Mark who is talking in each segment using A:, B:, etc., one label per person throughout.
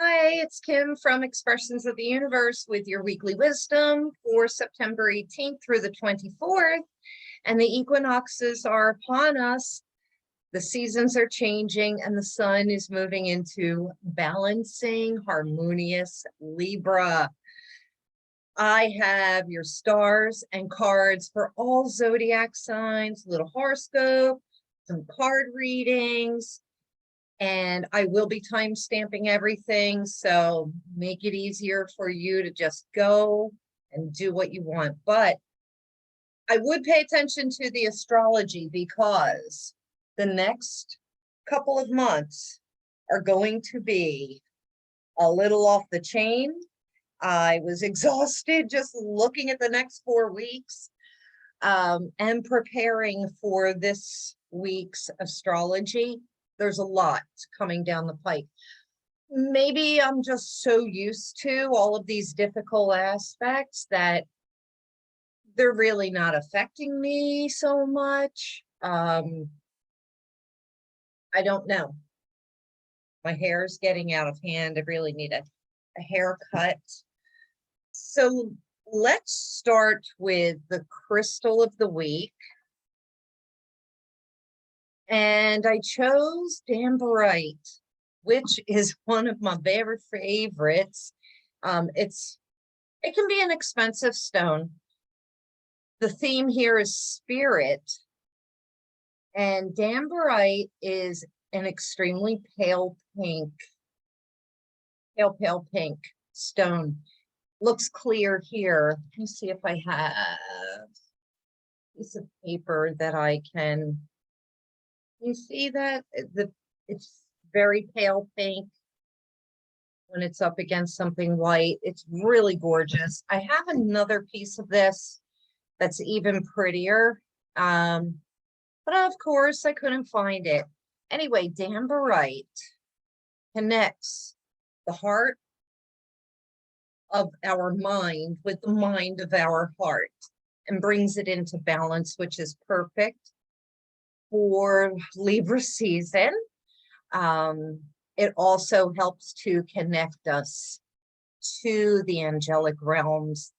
A: Hi, it's Kim from Expressions of the Universe with your weekly wisdom for September 18th through the 24th. And the equinoxes are upon us. The seasons are changing and the sun is moving into balancing, harmonious Libra. I have your stars and cards for all zodiac signs, little horoscope, some card readings. And I will be time stamping everything, so make it easier for you to just go and do what you want. But I would pay attention to the astrology because the next couple of months are going to be a little off the chain. I was exhausted just looking at the next 4 weeks and preparing for this week's astrology. There's a lot coming down the pike. Maybe I'm just so used to all of these difficult aspects that they're really not affecting me so much. I don't know. My hair is getting out of hand. I really need a haircut. So let's start with the crystal of the week. And I chose Dambarite, which is one of my very favorites. It can be an expensive stone. The theme here is spirit. And Dambarite is an extremely pale pink stone. Looks clear here. Let me see if I have a piece of paper that I can. You see that? It's very pale pink when it's up against something white. It's really gorgeous. I have another piece of this that's even prettier. But of course I couldn't find it. Anyway, Dambarite connects the heart of our mind with the mind of our heart and brings it into balance, which is perfect for Libra season. It also helps to connect us to the angelic realms,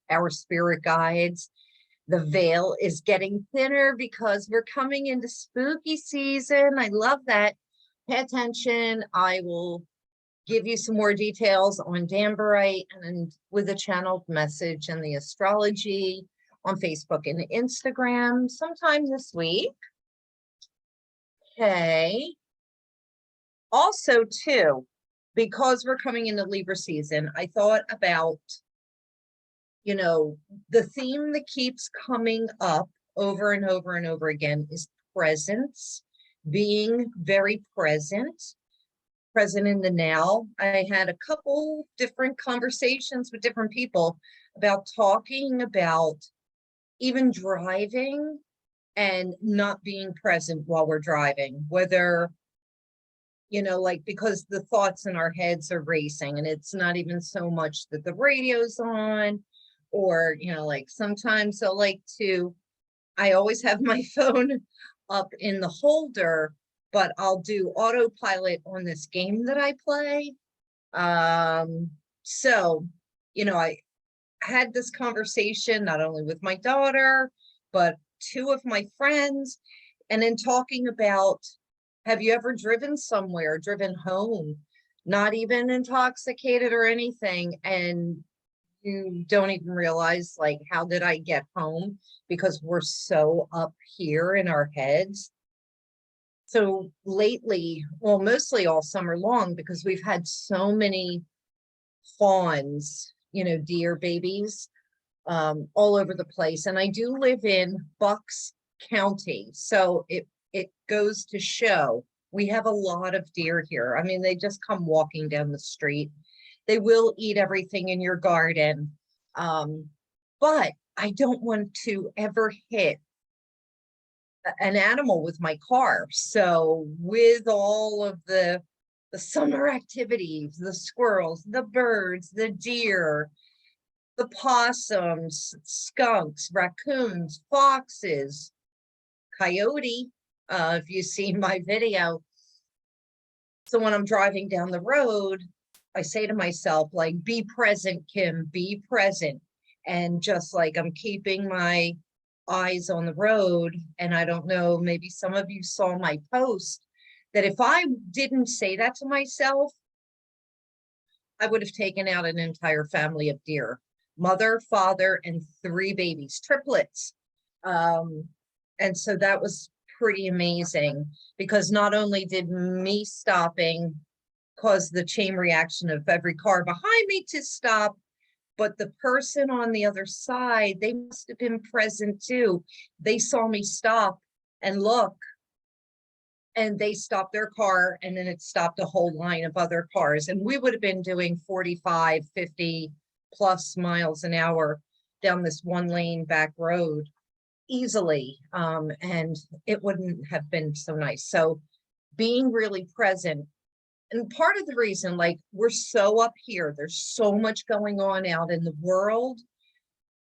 A: our spirit guides. The veil is getting thinner because we're coming into spooky season. I love that. Pay attention. I will give you some more details on Dambarite and with a channeled message and the astrology on Facebook and Instagram sometime this week. Okay. Also, too, because we're coming into Libra season, I thought about, the theme that keeps coming up over and over and over again is presence, being very present in the now. I had a couple different conversations with different people about talking about even driving and not being present while we're driving, whether, because the thoughts in our heads are racing and it's not even so much that the radio's on or, sometimes I always have my phone up in the holder, but I'll do autopilot on this game that I play. So, I had this conversation not only with my daughter, but 2 of my friends, and then talking about, have you ever driven somewhere, driven home, not even intoxicated or anything, and you don't even realize, how did I get home? Because we're so up here in our heads. So lately, well, mostly all summer long, because we've had so many fawns, deer babies, all over the place. And I do live in Bucks County, so it goes to show we have a lot of deer here. I mean, they just come walking down the street. They will eat everything in your garden. But I don't want to ever hit an animal with my car. So with all of the summer activities, the squirrels, the birds, the deer, the possums, skunks, raccoons, foxes, coyote, if you've seen my video. So when I'm driving down the road, I say to myself, like, be present, Kim, be present. And just like I'm keeping my eyes on the road. And I don't know, maybe some of you saw my post that if I didn't say that to myself, I would have taken out an entire family of deer, mother, father, and 3 babies, triplets. And so that was pretty amazing, because not only did me stopping cause the chain reaction of every car behind me to stop, but the person on the other side, they must have been present too. They saw me stop and look, and they stopped their car, and then it stopped a whole line of other cars. And we would have been doing 45, 50 plus miles an hour down this 1-lane back road easily. And it wouldn't have been so nice. So being really present. And part of the reason, like, we're so up here, there's so much going on out in the world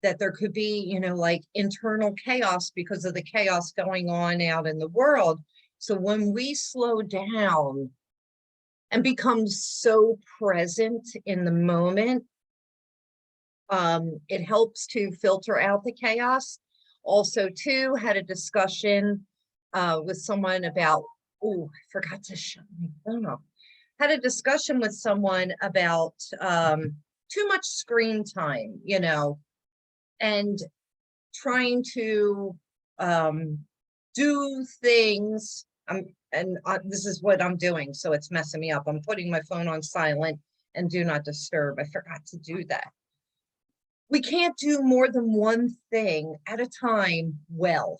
A: that there could be, you know, like internal chaos because of the chaos going on out in the world. So when we slow down and become so present in the moment, it helps to filter out the chaos. Also, too, had a discussion with someone about, oh, I forgot to shut my phone off. Had a discussion with someone about too much screen time, you know, and trying to do things. This is what I'm doing, so it's messing me up. I'm putting my phone on silent and do not disturb. I forgot to do that. We can't do more than one thing at a time well.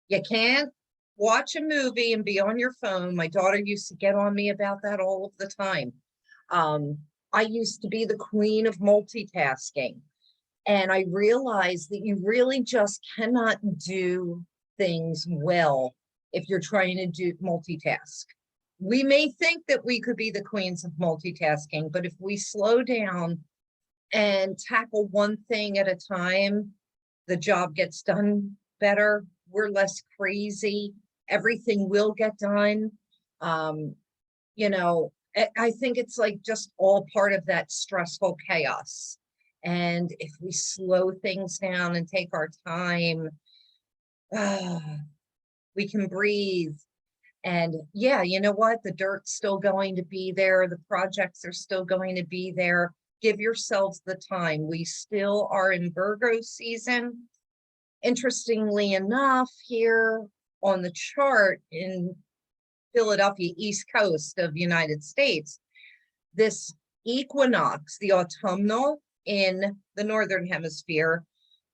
A: You can't watch a movie and be on your phone. My daughter used to get on me about that all of the time. I used to be the queen of multitasking. And I realized that you really just cannot do things well if you're trying to do multitask. We may think that we could be the queens of multitasking, but if we slow down and tackle one thing at a time, the job gets done better. We're less crazy. Everything will get done. You know, I think it's like just all part of that stressful chaos. And if we slow things down and take our time, we can breathe. And yeah, you know what? The dirt's still going to be there. The projects are still going to be there. Give yourselves the time. We still are in Virgo season. Interestingly enough, here on the chart in Philadelphia, East Coast of the United States, this equinox, the autumnal in the Northern Hemisphere,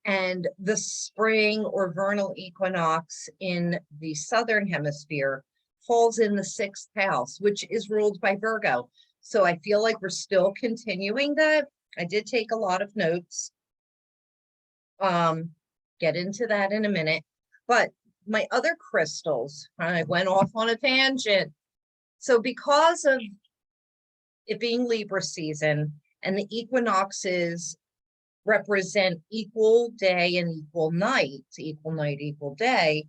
A: and the spring or vernal equinox in the Southern Hemisphere falls in the 6th house, which is ruled by Virgo. So I feel like we're still continuing that. I did take a lot of notes. Get into that in a minute. But my other crystals, I went off on a tangent. So because of it being Libra season and the equinoxes represent equal day and equal night, equal day,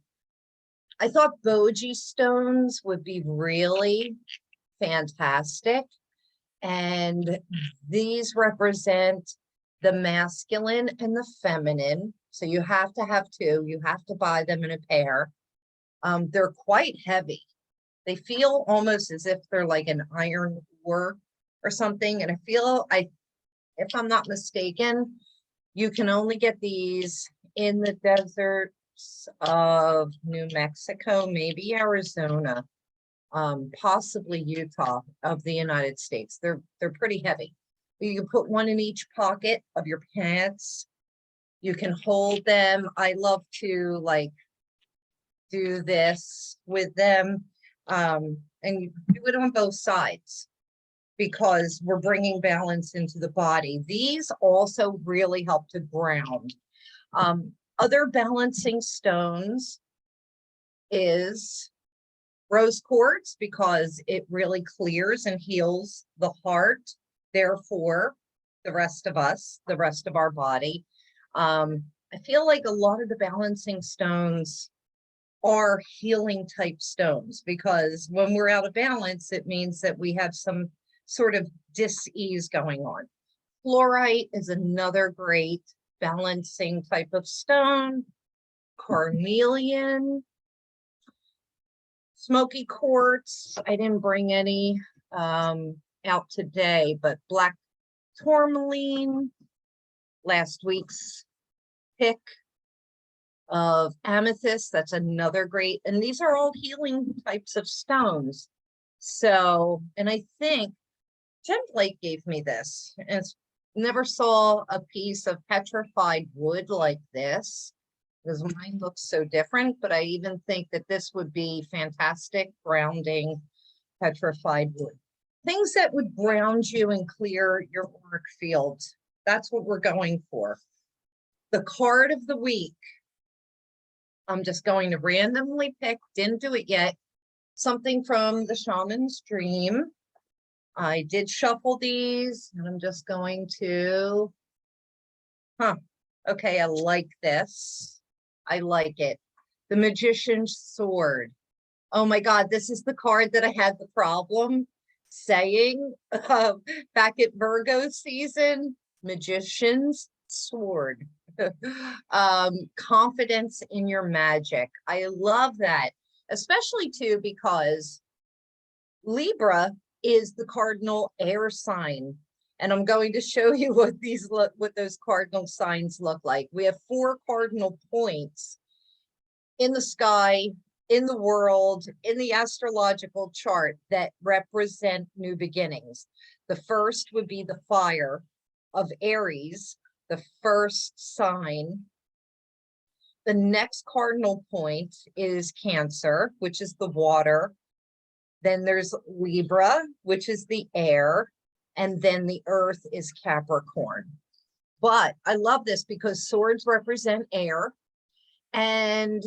A: I thought Boji stones would be really fantastic. And these represent the masculine and the feminine. So you have to have 2. You have to buy them in a pair. They're quite heavy. They feel almost as if they're like an iron ore or something. And I feel, if I'm not mistaken, you can only get these in the deserts of New Mexico, maybe Arizona, possibly Utah of the United States. They're pretty heavy. You can put one in each pocket of your pants. You can hold them. I love to like do this with them. And you do it on both sides because we're bringing balance into the body. These also really help to ground. Other balancing stones is rose quartz, because it really clears and heals the heart. Therefore, the rest of us, the rest of our body. I feel like a lot of the balancing stones are healing type stones, because when we're out of balance, it means that we have some sort of dis-ease going on. Fluorite is another great balancing type of stone. Carnelian, smoky quartz. I didn't bring any out today, but black tourmaline, last week's pick of amethyst. That's another great, and these are all healing types of stones. So, and I think Jen Blake gave me this, and it's, never saw a piece of petrified wood like this, because mine looks so different, but I even think that this would be fantastic grounding petrified wood. Things that would ground you and clear your auric field. That's what we're going for. The card of the week, I'm just going to randomly pick, didn't do it yet, something from the Shaman's Dream. I did shuffle these, and I'm just going to, okay, I like this. I like it. The Magician's Sword. Oh my God, this is the card that I had the problem saying back at Virgo season. Magician's Sword. Confidence in your magic. I love that, especially too because Libra is the cardinal air sign. And I'm going to show you what these look, what those cardinal signs look like. We have 4 cardinal points in the sky, in the world, in the astrological chart that represent new beginnings. The first would be the fire of Aries, the first sign. The next cardinal point is Cancer, which is the water. Then there's Libra, which is the air. And then the earth is Capricorn. But I love this because swords represent air. And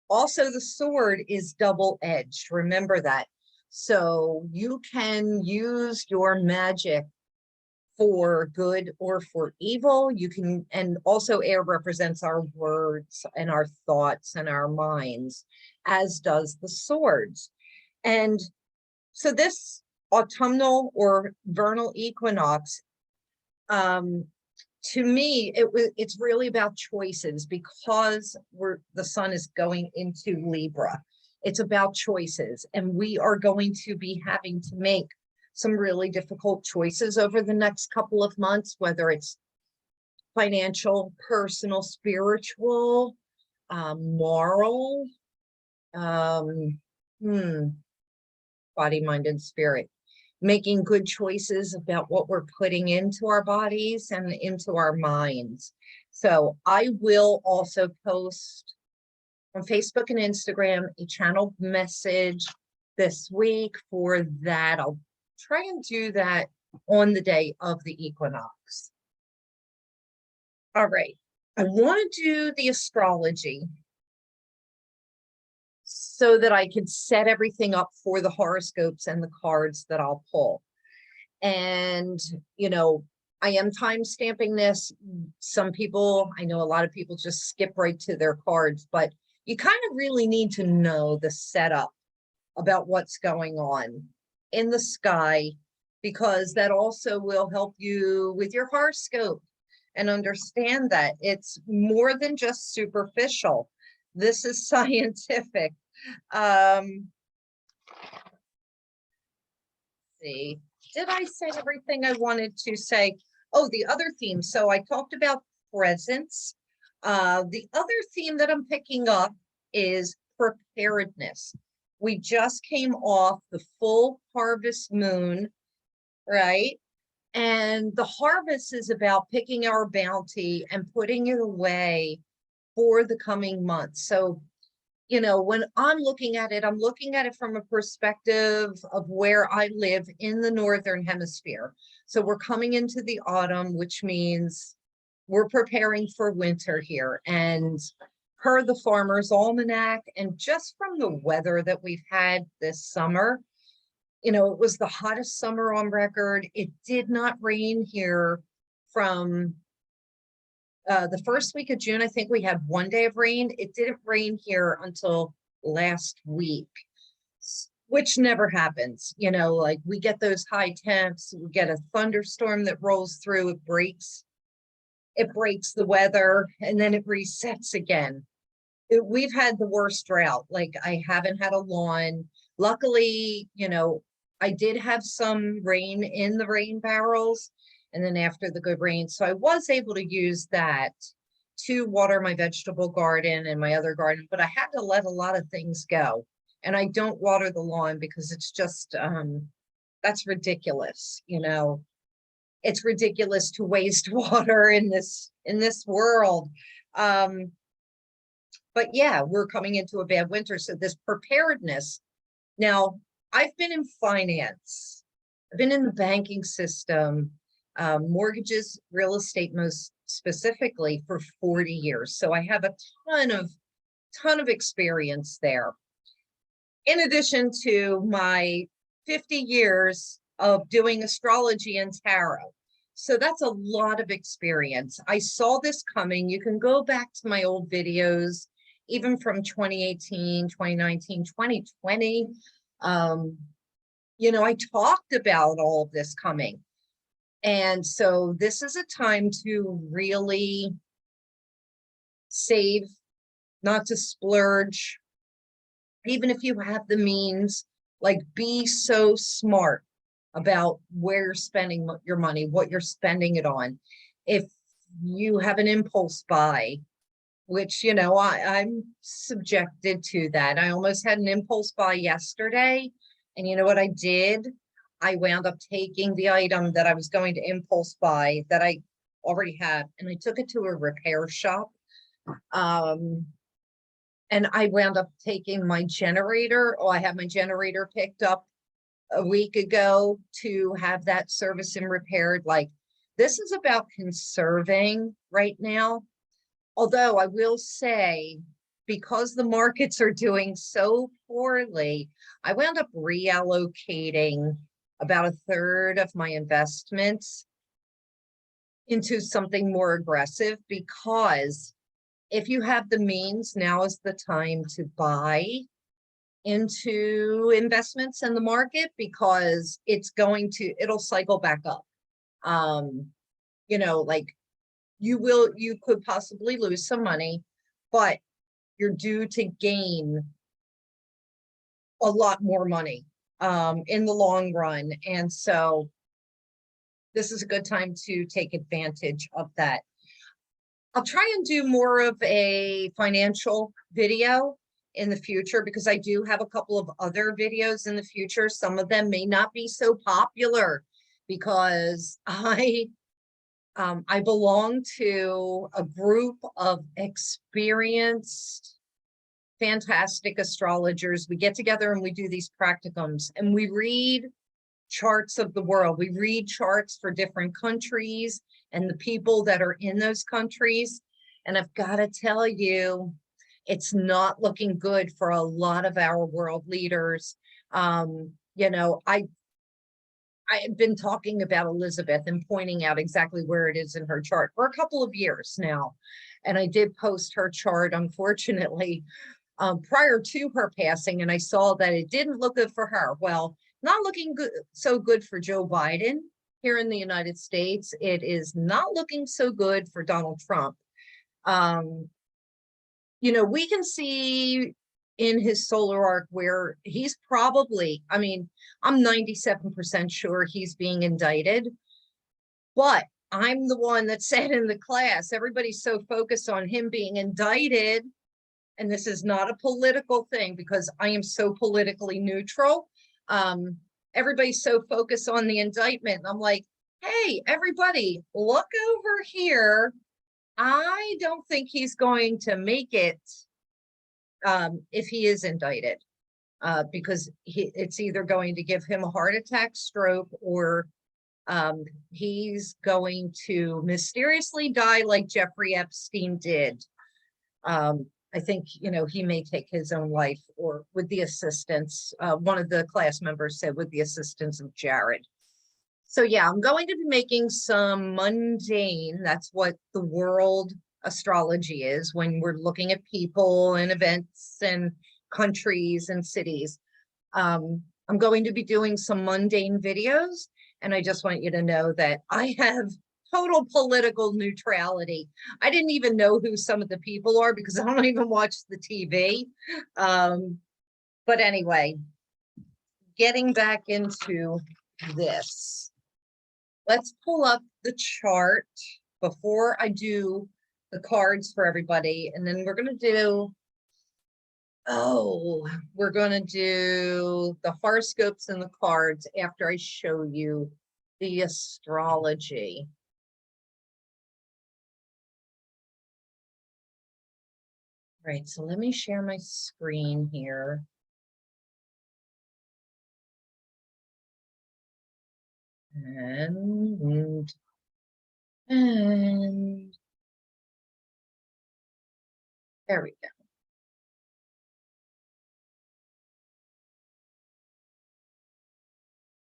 A: also the sword is double-edged. Remember that. So you can use your magic for good or for evil. You can, and also air represents our words and our thoughts and our minds, as does the swords. And so this autumnal or vernal equinox, to me, it's really about choices because the sun is going into Libra. It's about choices, and we are going to be having to make some really difficult choices over the next couple of months, whether it's financial, personal, spiritual, moral, body, mind, and spirit. Making good choices about what we're putting into our bodies and into our minds. So I will also post on Facebook and Instagram a channel message this week for that. I'll try and do that on the day of the equinox. All right, I want to do the astrology so that I can set everything up for the horoscopes and the cards that I'll pull. And, you know, I am time stamping this. Some people, I know a lot of people just skip right to their cards, but you kind of really need to know the setup about what's going on in the sky, because that also will help you with your horoscope and understand that it's more than just superficial. This is scientific. See, did I say everything I wanted to say? Oh, the other theme. So I talked about presence. The other theme that I'm picking up is preparedness. We just came off the full harvest moon, right? And the harvest is about picking our bounty and putting it away for the coming months. So, you know, when I'm looking at it, I'm looking at it from a perspective of where I live in the Northern Hemisphere. So we're coming into the autumn, which means we're preparing for winter here. And per the Farmer's Almanac, and just from the weather that we've had this summer, you know, it was the hottest summer on record. It did not rain here from the first week of June. I think we had 1 day of rain. It didn't rain here until last week, which never happens. You know, like we get those high temps, we get a thunderstorm that rolls through, it breaks the weather, and then it resets again. We've had the worst drought. Like I haven't had a lawn. Luckily, you know, I did have some rain in the rain barrels, and then after the good rain, so I was able to use that to water my vegetable garden and my other garden, but I had to let a lot of things go. And I don't water the lawn because it's just that's ridiculous. You know, it's ridiculous to waste water in this world. But yeah, we're coming into a bad winter, so this preparedness. Now, I've been in finance, I've been in the banking system, mortgages, real estate most specifically, for 40 years. So I have a ton of experience there. In addition to my 50 years of doing astrology and tarot. So that's a lot of experience. I saw this coming. You can go back to my old videos, even from 2018, 2019, 2020. You know, I talked about all of this coming. And so this is a time to really save, not to splurge. Even if you have the means, like be so smart about where you're spending your money, what you're spending it on. If you have an impulse buy, which, you know, I'm subjected to that. I almost had an impulse buy yesterday. And you know what I did? I wound up taking the item that I was going to impulse buy that I already had, and I took it to a repair shop. And I wound up taking my generator. I had my generator picked up a week ago to have that serviced and repaired. Like, this is about conserving right now. Although I will say, because the markets are doing so poorly, I wound up reallocating about a third of my investments into something more aggressive, because if you have the means, now is the time to buy into investments in the market, because it'll cycle back up. You know, like you could possibly lose some money, but you're due to gain a lot more money in the long run. And so this is a good time to take advantage of that. I'll try and do more of a financial video in the future, because I do have a couple of other videos in the future. Some of them may not be so popular because I belong to a group of experienced, fantastic astrologers. We get together and we do these practicums, and we read charts of the world. We read charts for different countries and the people that are in those countries. And I've got to tell you, it's not looking good for a lot of our world leaders. You know, I have been talking about Elizabeth and pointing out exactly where it is in her chart for a couple of years now. And I did post her chart, unfortunately, prior to her passing, and I saw that it didn't look good for her. Well, not looking good, so good for Joe Biden here in the United States. It is not looking so good for Donald Trump. You know, we can see in his solar arc where he's probably, I mean, I'm 97% sure he's being indicted, but I'm the one that said in the class, everybody's so focused on him being indicted, and this is not a political thing because I am so politically neutral. Everybody's so focused on the indictment, and I'm like, hey, everybody, look over here. I don't think he's going to make it if he is indicted, because it's either going to give him a heart attack, stroke, or he's going to mysteriously die like Jeffrey Epstein did. I think, you know, he may take his own life, or with the assistance, one of the class members said, with the assistance of Jared. So yeah, I'm going to be making some mundane, that's what the world astrology is when we're looking at people and events and countries and cities. I'm going to be doing some mundane videos, and I just want you to know that I have total political neutrality. I didn't even know who some of the people are because I don't even watch the TV. But anyway, getting back into this, let's pull up the chart before I do the cards for everybody, and then we're going to do we're going to do the horoscopes and the cards after I show you the astrology. Right, so let me share my screen here. And there we go.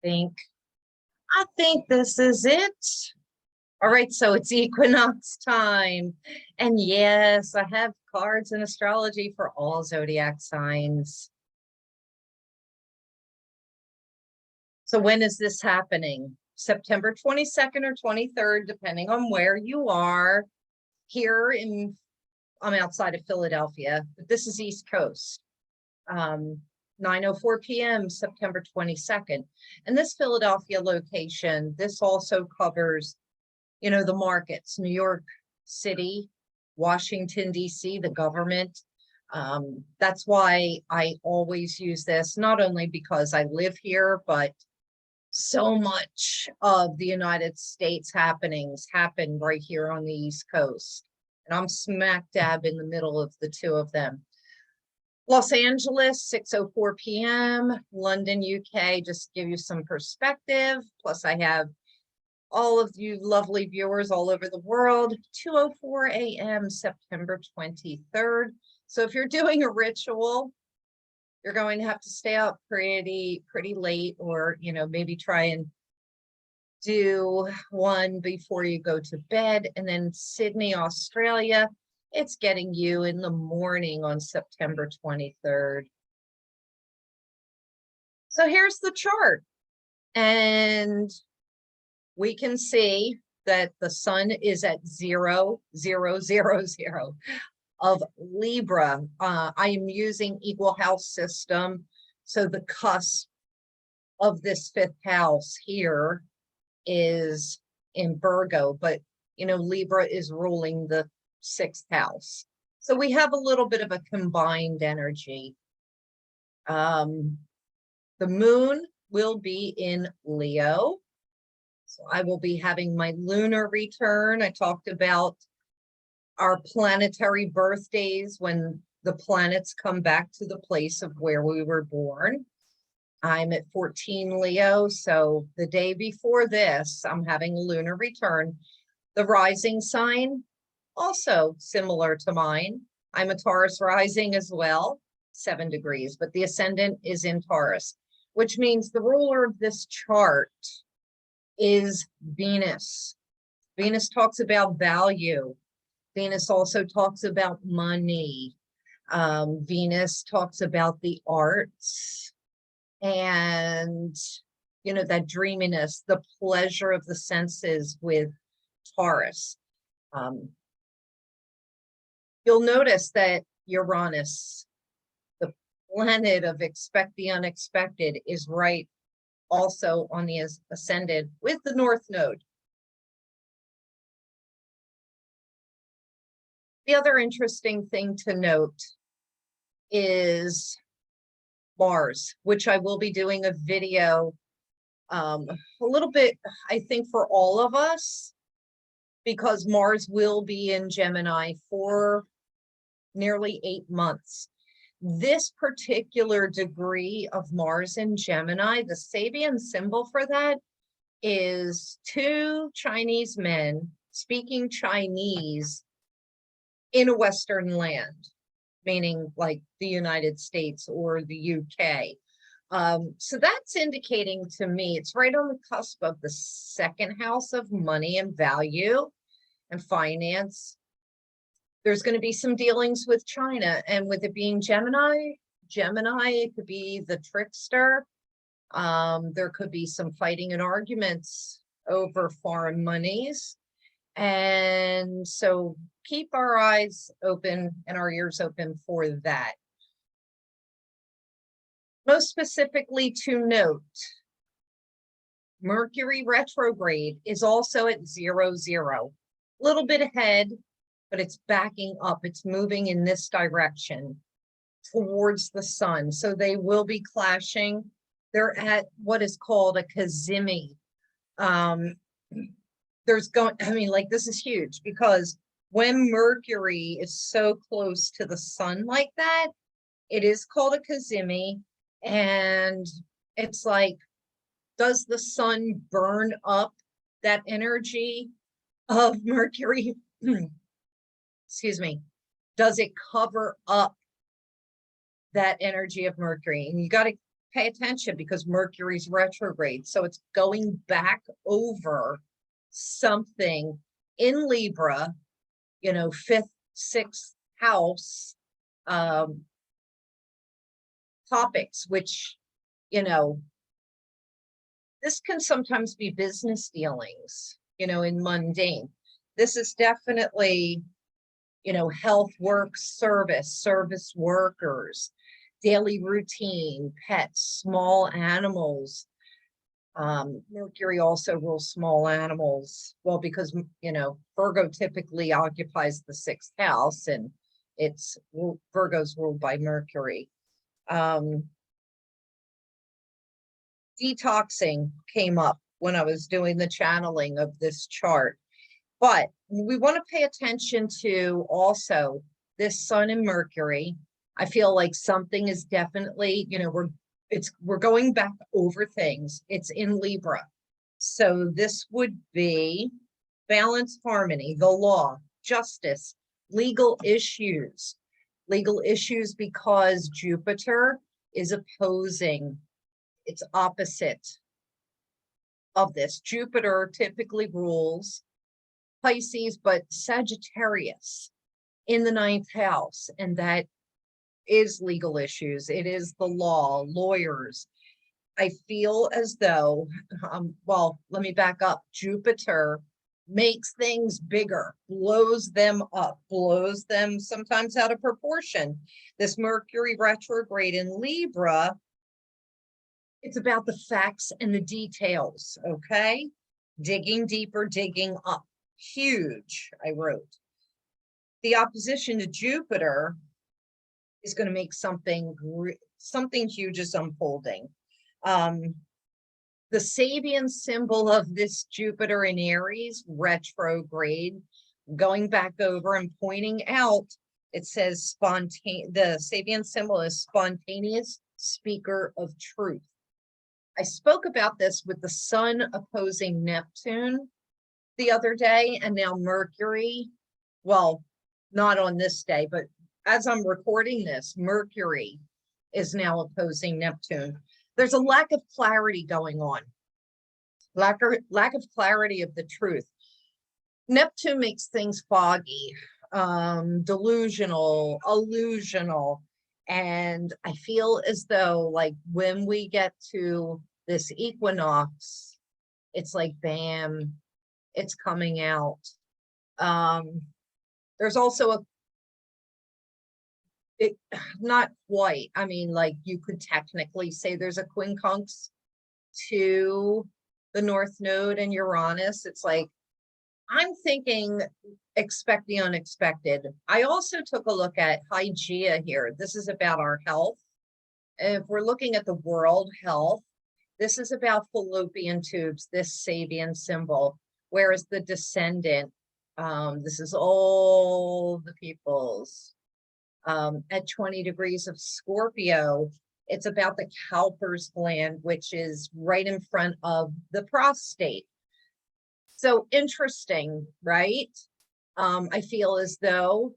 A: I think this is it. All right, so it's equinox time. And yes, I have cards in astrology for all zodiac signs. So when is this happening? September 22nd or 23rd, depending on where you are. Here in, I'm outside of Philadelphia, but this is East Coast. 9:04 p.m. September 22nd. And this Philadelphia location, this also covers, you know, the markets, New York City, Washington, D.C., the government. That's why I always use this, not only because I live here, but so much of the United States happenings happen right here on the East Coast. And I'm smack dab in the middle of the two of them. Los Angeles, 6:04 p.m. London, UK, just to give you some perspective. Plus I have all of you lovely viewers all over the world, 2:04 a.m. September 23rd. So if you're doing a ritual, you're going to have to stay up pretty late, or, you know, maybe try and do one before you go to bed. And then Sydney, Australia, it's getting you in the morning on September 23rd. So here's the chart. And we can see that the sun is at 0, 0, 0, 0 of Libra. I am using equal house system. So the cusp of this 5th house here is in Virgo, but, you know, Libra is ruling the 6th house. So we have a little bit of a combined energy. The moon will be in Leo. So I will be having my lunar return. I talked about our planetary birthdays when the planets come back to the place of where we were born. I'm at 14 Leo, so the day before this, I'm having a lunar return. The rising sign, also similar to mine. I'm a Taurus rising as well, 7 degrees, but the ascendant is in Taurus, which means the ruler of this chart is Venus. Venus talks about value. Venus also talks about money. Venus talks about the arts and, you know, that dreaminess, the pleasure of the senses with Taurus. You'll notice that Uranus, the planet of expect the unexpected, is right also on the ascendant with the North Node. The other interesting thing to note is Mars, which I will be doing a video a little bit, I think, for all of us, because Mars will be in Gemini for nearly 8 months. This particular degree of Mars in Gemini, the Sabian symbol for that is 2 Chinese men speaking Chinese in a Western land, meaning like the United States or the UK. So that's indicating to me, it's right on the cusp of the 2nd house of money and value and finance. There's going to be some dealings with China, and with it being Gemini, Gemini, it could be the trickster. There could be some fighting and arguments over foreign monies. And so keep our eyes open and our ears open for that. Most specifically to note, Mercury retrograde is also at 0, a little bit ahead, but it's backing up. It's moving in this direction towards the sun. So they will be clashing. They're at what is called a GEMINI. This is huge because when Mercury is so close to the sun like that, it is called a GEMINI. And it's like, does the sun burn up that energy of Mercury? Excuse me. Does it cover up that energy of Mercury? And you got to pay attention because Mercury's retrograde. So it's going back over something in Libra, you know, 5th, 6th house topics, which, you know, this can sometimes be business dealings, you know, in mundane. This is definitely, you know, health, work, service workers, daily routine, pets, small animals. Mercury also rules small animals. Well, because, you know, Virgo typically occupies the 6th house and it's Virgo's ruled by Mercury. Detoxing came up when I was doing the channeling of this chart, but we want to pay attention to also this Sun and Mercury. I feel like something is definitely, you know, we're going back over things. It's in Libra. So this would be balance, harmony, the law, justice, legal issues because Jupiter is opposing, it's opposite of this. Jupiter typically rules Pisces, but Sagittarius in the 9th house, and that is legal issues. It is the law, lawyers. I feel as though, well, let me back up. Jupiter makes things bigger, blows them up, blows them sometimes out of proportion. This Mercury retrograde in Libra, it's about the facts and the details, okay? Digging deeper, digging up. Huge, I wrote. The opposition to Jupiter is going to make something huge is unfolding. The Sabian symbol of this Jupiter in Aries retrograde, going back over and pointing out, it says the Sabian symbol is spontaneous speaker of truth. I spoke about this with the Sun opposing Neptune the other day, and now Mercury, well, not on this day, but as I'm recording this, Mercury is now opposing Neptune. There's a lack of clarity going on, lack of clarity of the truth. Neptune makes things foggy, delusional, illusional. And I feel as though, like, when we get to this equinox, it's like, bam, it's coming out. There's also not quite, I mean, like, you could technically say there's a quincunx to the North Node and Uranus. It's like, I'm thinking expect the unexpected. I also took a look at Hygeia here. This is about our health. If we're looking at the world health, this is about fallopian tubes, this Sabian symbol, whereas the descendant, this is all the peoples. At 20 degrees of Scorpio, it's about the Cowper's gland, which is right in front of the prostate. So interesting, right? I feel as though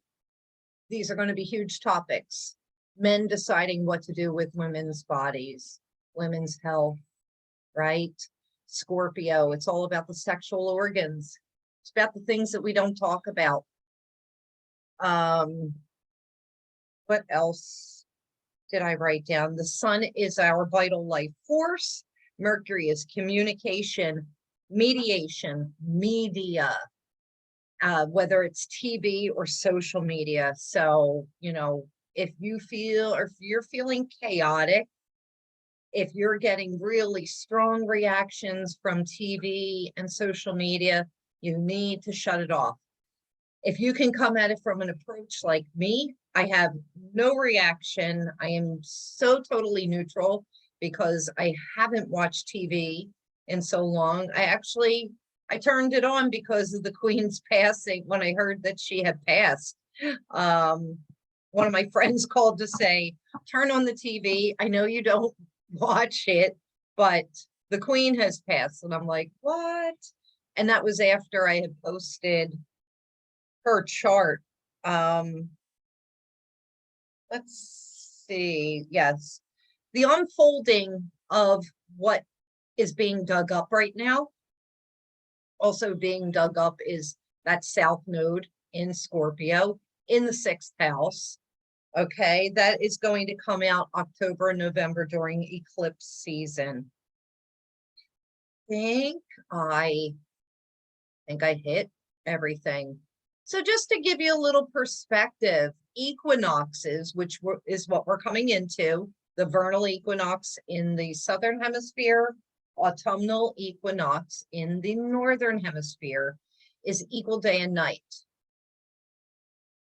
A: these are going to be huge topics. Men deciding what to do with women's bodies, women's health, right? Scorpio, it's all about the sexual organs. It's about the things that we don't talk about. What else did I write down? The sun is our vital life force. Mercury is communication, mediation, media, whether it's TV or social media. So, you know, if you feel, or if you're feeling chaotic, if you're getting really strong reactions from TV and social media, you need to shut it off. If you can come at it from an approach like me, I have no reaction. I am so totally neutral because I haven't watched TV in so long. I turned it on because of the Queen's passing when I heard that she had passed. One of my friends called to say, turn on the TV. I know you don't watch it, but the Queen has passed. And I'm like, what? And that was after I had posted her chart. Let's see. Yes. The unfolding of what is being dug up right now. Also being dug up is that South Node in Scorpio in the 6th house. Okay, that is going to come out October and November during eclipse season. I think I hit everything. So just to give you a little perspective, equinoxes, which is what we're coming into, the vernal equinox in the southern hemisphere, autumnal equinox in the northern hemisphere, is equal day and night.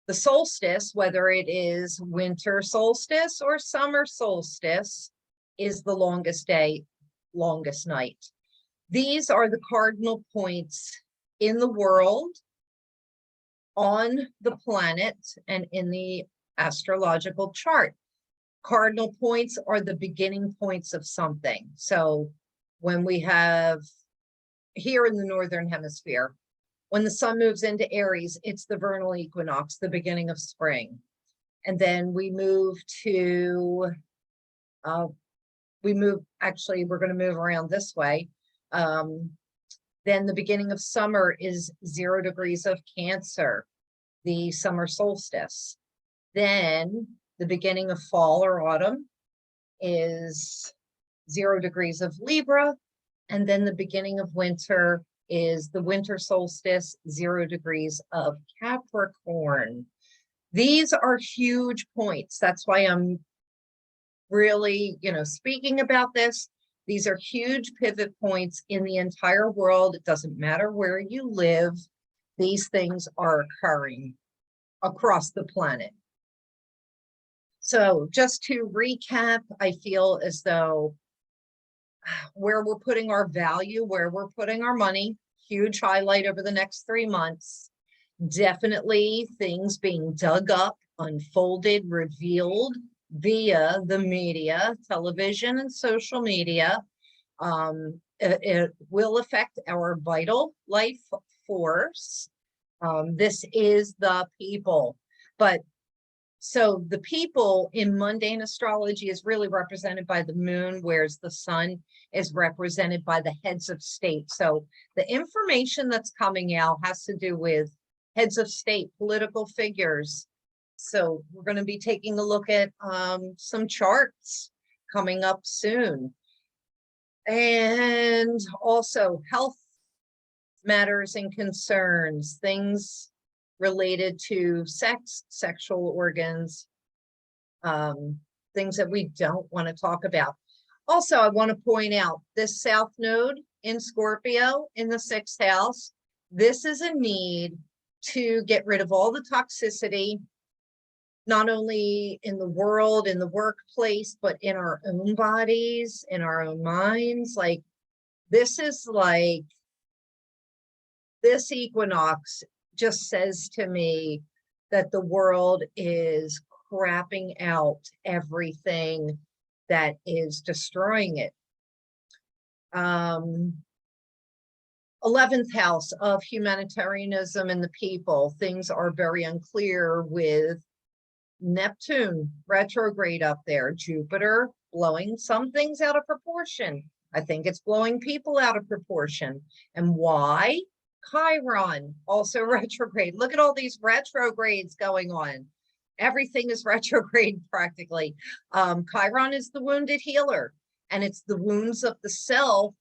A: The solstice, whether it is winter solstice or summer solstice, is the longest day, longest night. These are the cardinal points in the world, on the planet, and in the astrological chart. Cardinal points are the beginning points of something. So when we have here in the northern hemisphere, when the sun moves into Aries, it's the vernal equinox, the beginning of spring. And then we move to, actually, we're going to move around this way. Then the beginning of summer is 0 degrees of Cancer, the summer solstice. Then the beginning of fall or autumn is 0 degrees of Libra. And then the beginning of winter is the winter solstice, 0 degrees of Capricorn. These are huge points. That's why I'm really, speaking about this. These are huge pivot points in the entire world. It doesn't matter where you live. These things are occurring across the planet. So just to recap, I feel as though where we're putting our value, where we're putting our money, huge highlight over the next 3 months. Definitely things being dug up, unfolded, revealed via the media, television and social media. It will affect our vital life force. This is the people. But so the people in mundane astrology is really represented by the moon, whereas the sun is represented by the heads of state. So the information that's coming out has to do with heads of state, political figures. So we're going to be taking a look at some charts coming up soon. And also health matters and concerns, things related to sex, sexual organs, things that we don't want to talk about. Also, I want to point out this South Node in Scorpio in the 6th house. This is a need to get rid of all the toxicity, not only in the world, in the workplace, but in our own bodies, in our own minds. Like, this is like, this equinox just says to me that the world is crapping out everything that is destroying it. 11th house of humanitarianism and the people. Things are very unclear with Neptune retrograde up there, Jupiter blowing some things out of proportion. I think it's blowing people out of proportion. And why? Chiron also retrograde. Look at all these retrogrades going on. Everything is retrograde practically. Chiron is the wounded healer, and it's the wounds of the self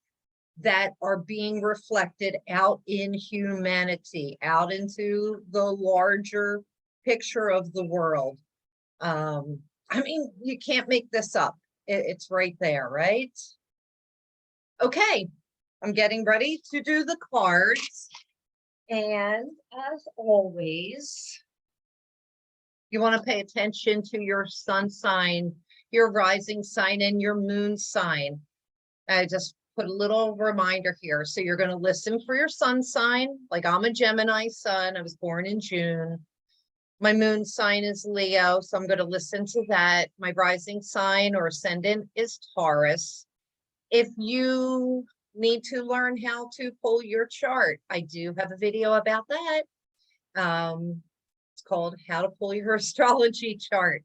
A: that are being reflected out in humanity, out into the larger picture of the world. I mean, you can't make this up. It's right there, right? Okay, I'm getting ready to do the cards. And as always, you want to pay attention to your sun sign, your rising sign, and your moon sign. I just put a little reminder here. So you're going to listen for your sun sign. Like, I'm a Gemini sun. I was born in June. My moon sign is Leo, so I'm going to listen to that. My rising sign or ascendant is Taurus. If you need to learn how to pull your chart, I do have a video about that. It's called How to Pull Your Astrology Chart.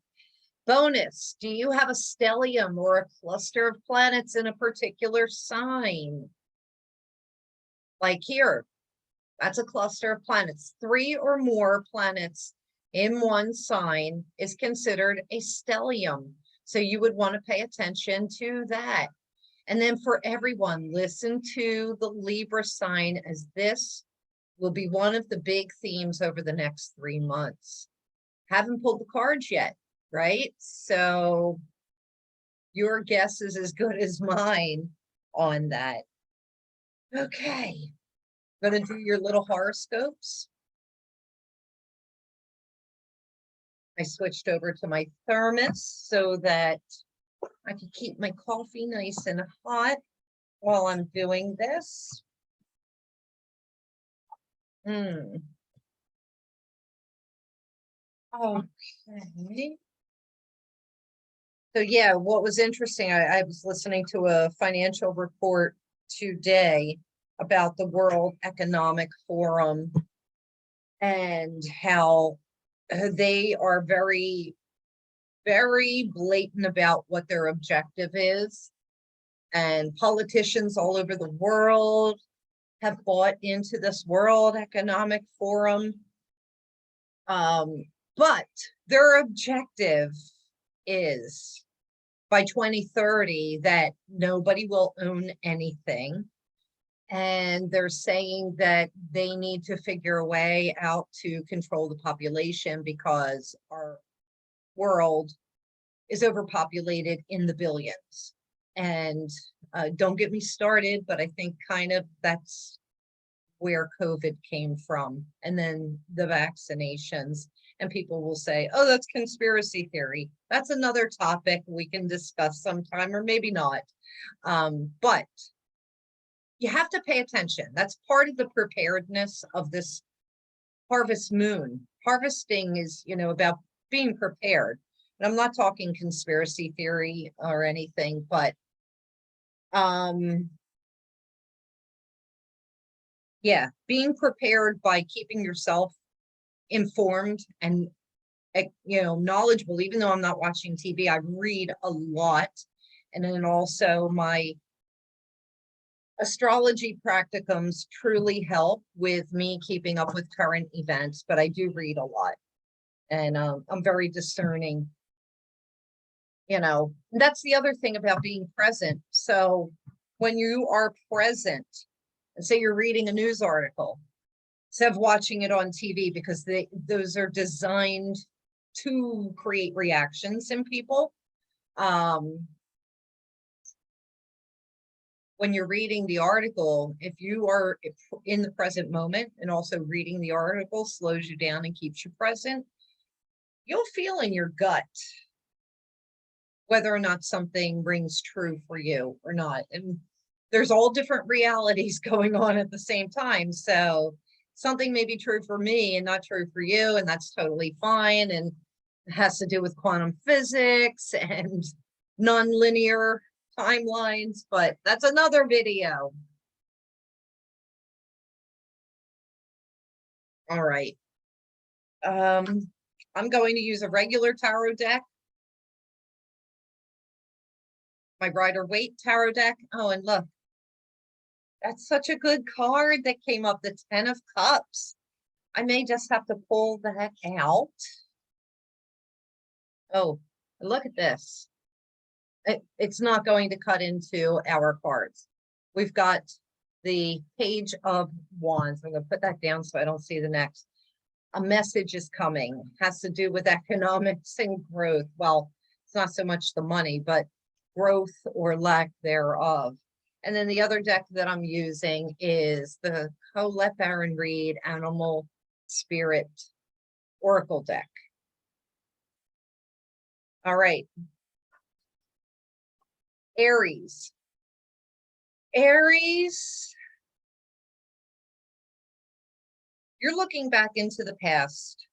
A: Bonus, do you have a stellium or a cluster of planets in a particular sign? Like here, that's a cluster of planets. 3 or more planets in one sign is considered a stellium. So you would want to pay attention to that. And then for everyone, listen to the Libra sign, as this will be one of the big themes over the next 3 months. Haven't pulled the cards yet, right? So your guess is as good as mine on that. Okay, gonna do your little horoscopes. I switched over to my thermos so that I can keep my coffee nice and hot while I'm doing this. Okay. So yeah, what was interesting, I was listening to a financial report today about the World Economic Forum and how they are very, very blatant about what their objective is. And politicians all over the world have bought into this World Economic Forum. But their objective is by 2030 that nobody will own anything. And they're saying that they need to figure a way out to control the population because our world is overpopulated in the billions. And don't get me started, but I think kind of that's where COVID came from. And then the vaccinations. And people will say, oh, that's conspiracy theory. That's another topic we can discuss sometime, or maybe not. But you have to pay attention. That's part of the preparedness of this harvest moon. Harvesting is, about being prepared. And I'm not talking conspiracy theory or anything, but yeah, being prepared by keeping yourself informed and knowledgeable. Even though I'm not watching TV, I read a lot. And then also my astrology practicums truly help with me keeping up with current events, but I do read a lot. And I'm very discerning. That's the other thing about being present. So when you are present, and say you're reading a news article, instead of watching it on TV, because those are designed to create reactions in people. When you're reading the article, if you are in the present moment, and also reading the article slows you down and keeps you present, you'll feel in your gut whether or not something rings true for you or not. And there's all different realities going on at the same time. So something may be true for me and not true for you, and that's totally fine. And it has to do with quantum physics and nonlinear timelines, but that's another video. All right. I'm going to use a regular tarot deck, my Rider-Waite tarot deck. Oh, and look, that's such a good card that came up, the 10 of Cups. I may just have to pull that out. Oh, look at this. It's not going to cut into our cards. We've got the Page of Wands. I'm going to put that down so I don't see the next. A message is coming, has to do with economics and growth. Well, it's not so much the money, but growth or lack thereof. And then the other deck that I'm using is the Colette Baron Reed Animal Spirit Oracle deck. All right. Aries. Aries, you're looking back into the past.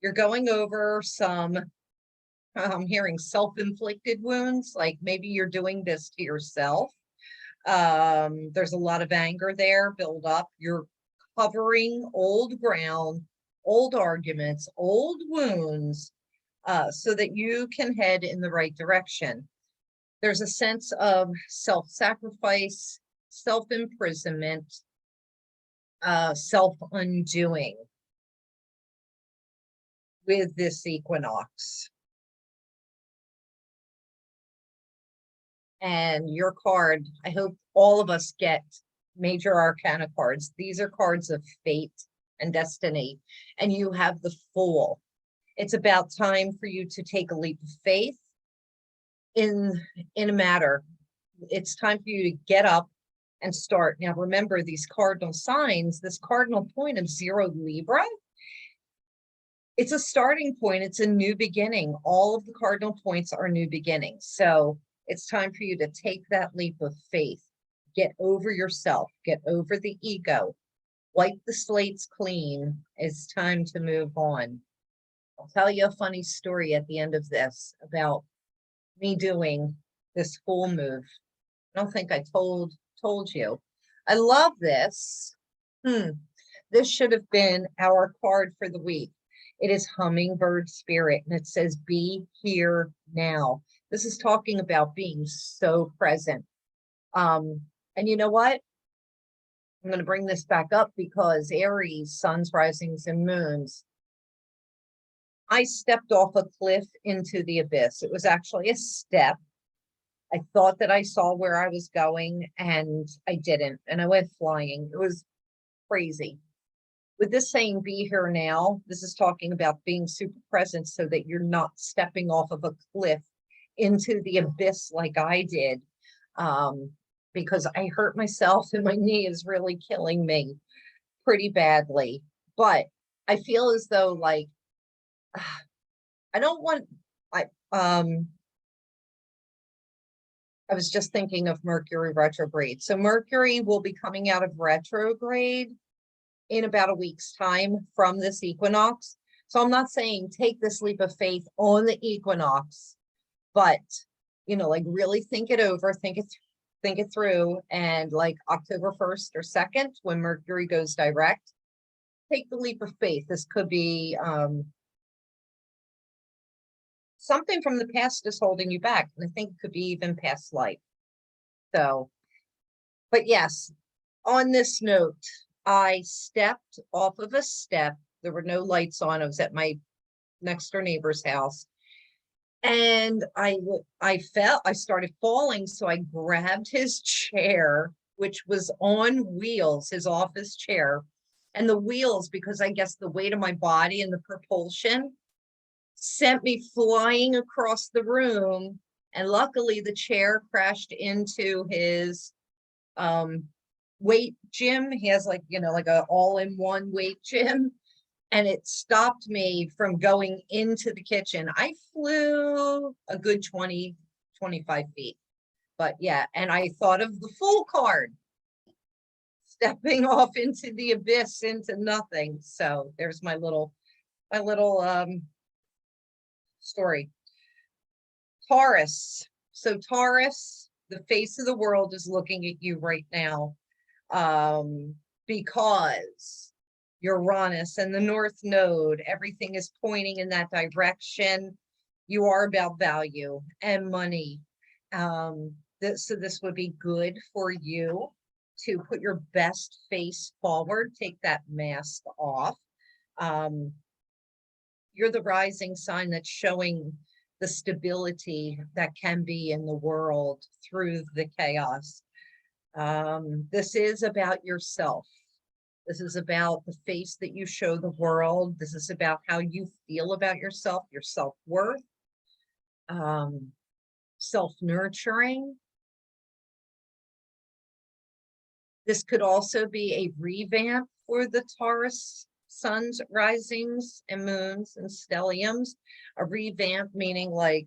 A: You're going over some, I'm hearing self-inflicted wounds, like maybe you're doing this to yourself. There's a lot of anger there build up. You're covering old ground, old arguments, old wounds, so that you can head in the right direction. There's a sense of self-sacrifice, self-imprisonment, self-undoing with this equinox. And your card, I hope all of us get major arcana cards. These are cards of fate and destiny. And you have the Fool. It's about time for you to take a leap of faith in a matter. It's time for you to get up and start. Now, remember these cardinal signs, this cardinal point of 0 Libra, it's a starting point. It's a new beginning. All of the cardinal points are new beginnings. So it's time for you to take that leap of faith, get over yourself, get over the ego, wipe the slates clean. It's time to move on. I'll tell you a funny story at the end of this about me doing this Fool move. I don't think I told you. I love this. This should have been our card for the week. It is Hummingbird Spirit, and it says, be here now. This is talking about being so present. And you know what? I'm going to bring this back up because Aries, suns, risings, and moons. I stepped off a cliff into the abyss. It was actually a step. I thought that I saw where I was going, and I didn't. And I went flying. It was crazy. With this saying, be here now, this is talking about being super present so that you're not stepping off of a cliff into the abyss like I did, because I hurt myself and my knee is really killing me pretty badly. But I feel as though, like, I don't want, I was just thinking of Mercury retrograde. So Mercury will be coming out of retrograde in about a week's time from this equinox. So I'm not saying take this leap of faith on the equinox, but, you know, like really think it over, think it through. And like October 1st or 2nd, when Mercury goes direct, take the leap of faith. This could be something from the past is holding you back. And I think it could be even past life. So, but yes, on this note, I stepped off of a step. There were no lights on. I was at my next door neighbor's house. And I fell, I started falling. So I grabbed his chair, which was on wheels, his office chair. And the wheels, because I guess the weight of my body and the propulsion sent me flying across the room. And luckily the chair crashed into his weight gym. He has like, you know, like a all-in-one weight gym, and it stopped me from going into the kitchen. I flew a good 20, 25 feet. But yeah, and I thought of the Fool card, stepping off into the abyss, into nothing. So there's my little story. Taurus. So Taurus, the face of the world is looking at you right now, because Uranus and the North Node, everything is pointing in that direction. You are about value and money. So this would be good for you to put your best face forward, take that mask off. You're the rising sign that's showing the stability that can be in the world through the chaos. This is about yourself. This is about the face that you show the world. This is about how you feel about yourself, your self-worth, self-nurturing. This could also be a revamp for the Taurus suns, risings, and moons, and stelliums. A revamp meaning like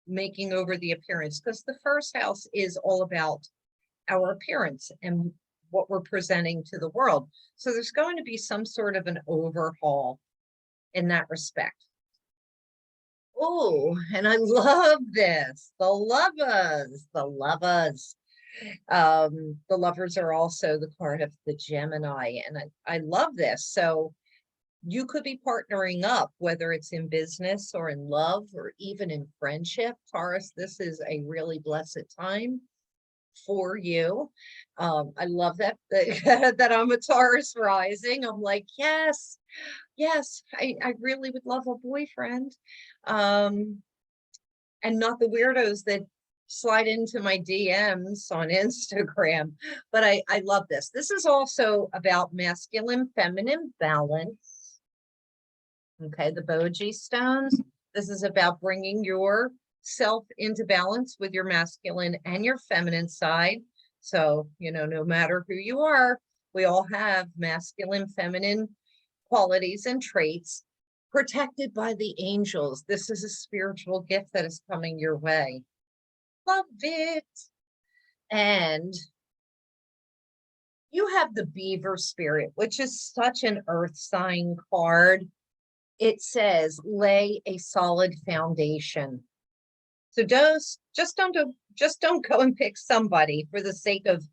A: making over the appearance, because the first house is all about our appearance and what we're presenting to the world. So there's going to be some sort of an overhaul in that respect. Oh, and I love this. The lovers. The lovers are also the card of the Gemini, and I love this. So you could be partnering up, whether it's in business or in love or even in friendship. Taurus, this is a really blessed time for you. I love that that I'm a Taurus rising. I'm like, yes, I really would love a boyfriend. And not the weirdos that slide into my DMs on Instagram. But I love this. This is also about masculine, feminine balance. Okay, the Boji stones. This is about bringing yourself into balance with your masculine and your feminine side. So, you know, no matter who you are, we all have masculine, feminine qualities and traits protected by the angels. This is a spiritual gift that is coming your way. Love it. And you have the beaver spirit, which is such an earth sign card. It says, lay a solid foundation. So just don't go and pick somebody for the sake of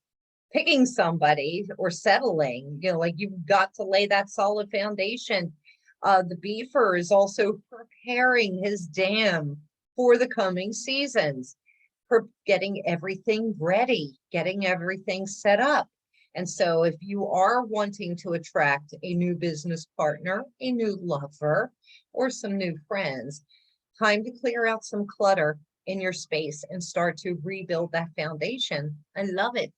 A: picking somebody or settling. You know, like, you've got to lay that solid foundation. The beaver is also preparing his dam for the coming seasons, for getting everything ready, getting everything set up. And so if you are wanting to attract a new business partner, a new lover, or some new friends, time to clear out some clutter in your space and start to rebuild that foundation. I love it.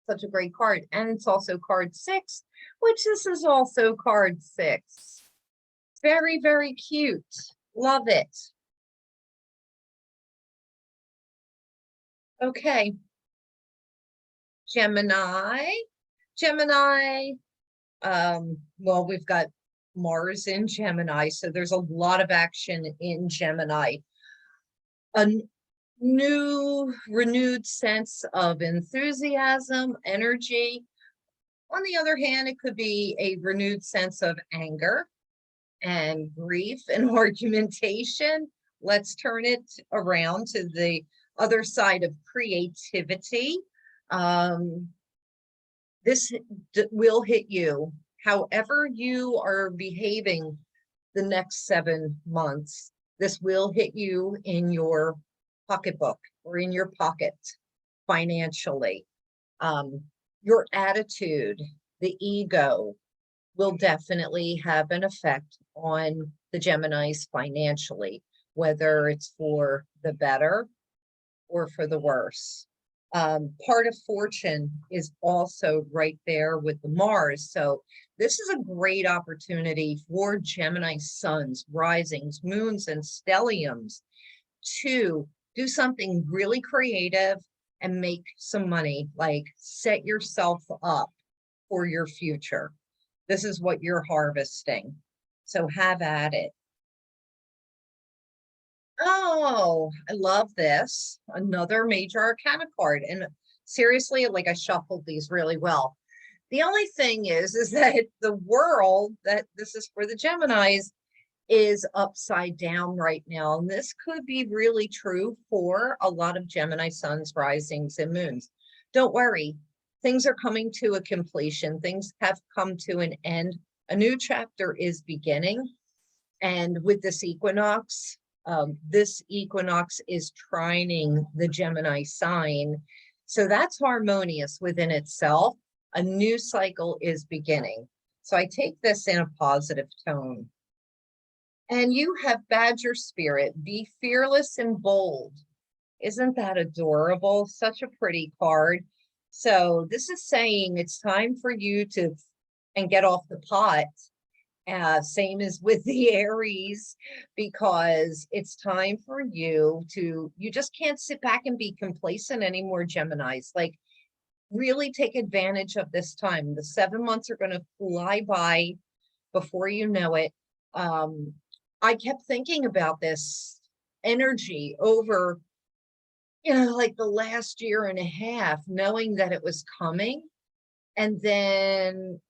A: Such a great card. And it's also card 6, which this is also card 6. Very, very cute. Love it. Okay. Gemini. Well, we've got Mars in Gemini, so there's a lot of action in Gemini. A new, renewed sense of enthusiasm, energy. On the other hand, it could be a renewed sense of anger and grief and argumentation. Let's turn it around to the other side of creativity. This will hit you. However you are behaving the next 7 months, this will hit you in your pocketbook or in your pocket financially. Your attitude, the ego, will definitely have an effect on the Geminis financially, whether it's for the better or for the worse. Part of fortune is also right there with the Mars. So this is a great opportunity for Gemini suns, risings, moons, and stelliums to do something really creative and make some money, like set yourself up for your future. This is what you're harvesting. So have at it. Oh, I love this. Another major arcana card. And seriously, like, I shuffled these really well. The only thing is that the world that this is for the Geminis is upside down right now. And this could be really true for a lot of Gemini suns, risings, and moons. Don't worry. Things are coming to a completion. Things have come to an end. A new chapter is beginning. And with this equinox is trining the Gemini sign. So that's harmonious within itself. A new cycle is beginning. So I take this in a positive tone. And you have Badger Spirit, be fearless and bold. Isn't that adorable? Such a pretty card. So this is saying it's time for you to and get off the pot. Same as with the Aries, because it's time for you to, you just can't sit back and be complacent anymore, Geminis. Like, really take advantage of this time. The 7 months are going to fly by before you know it. I kept thinking about this energy over, like the last year and a half, knowing that it was coming. And then,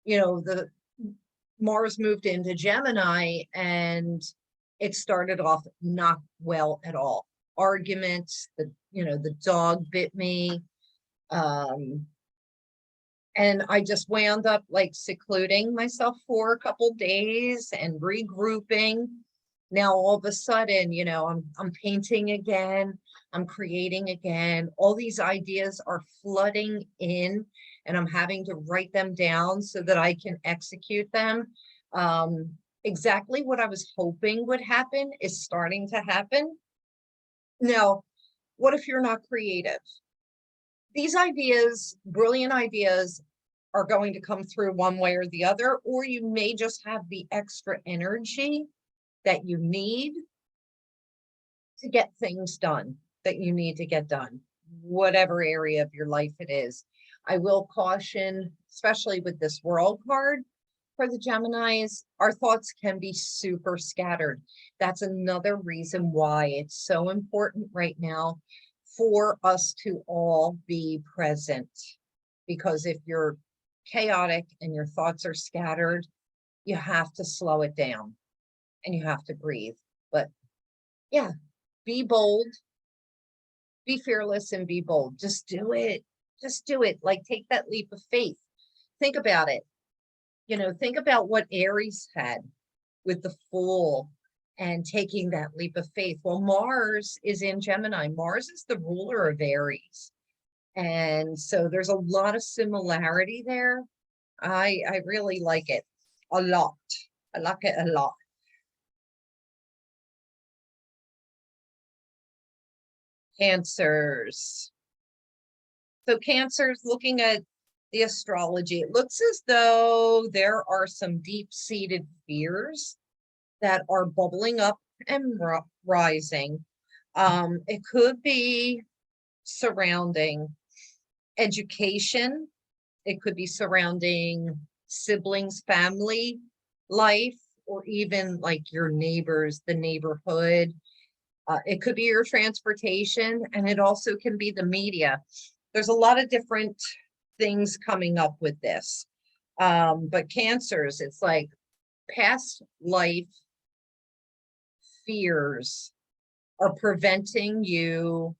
A: the Mars moved into Gemini and it started off not well at all. Arguments, the dog bit me. And I just wound up like secluding myself for a couple days and regrouping. Now all of a sudden, I'm painting again, I'm creating again. All these ideas are flooding in and I'm having to write them down so that I can execute them. Exactly what I was hoping would happen is starting to happen. Now, what if you're not creative? These ideas, brilliant ideas, are going to come through one way or the other, or you may just have the extra energy that you need to get things done that you need to get done, whatever area of your life it is. I will caution, especially with this World card for the Geminis, our thoughts can be super scattered. That's another reason why it's so important right now for us to all be present. Because if you're chaotic and your thoughts are scattered, you have to slow it down and you have to breathe. But yeah, be bold, be fearless, and be bold. Just do it. Just do it. Like, take that leap of faith. Think about it. Think about what Aries had with the Fool and taking that leap of faith. Well, Mars is in Gemini. Mars is the ruler of Aries. And so there's a lot of similarity there. I really like it a lot. I like it a lot. Cancers. So Cancers, looking at the astrology, it looks as though there are some deep-seated fears that are bubbling up and rising. It could be surrounding education. It could be surrounding siblings, family life, or even like your neighbors, the neighborhood. It could be your transportation, and it also can be the media. There's a lot of different things coming up with this. But Cancers, it's like past life fears are preventing you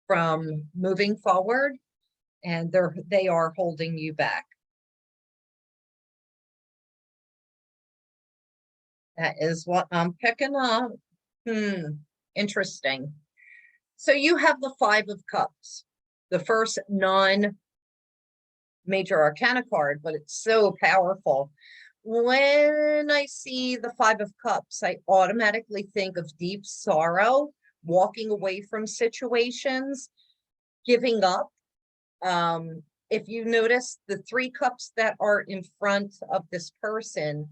A: from moving forward, and they are holding you back. That is what I'm picking up. Interesting. So you have the Five of Cups, the first non-major arcana card, but it's so powerful. When I see the Five of Cups, I automatically think of deep sorrow, walking away from situations, giving up. If you notice, the three cups that are in front of this person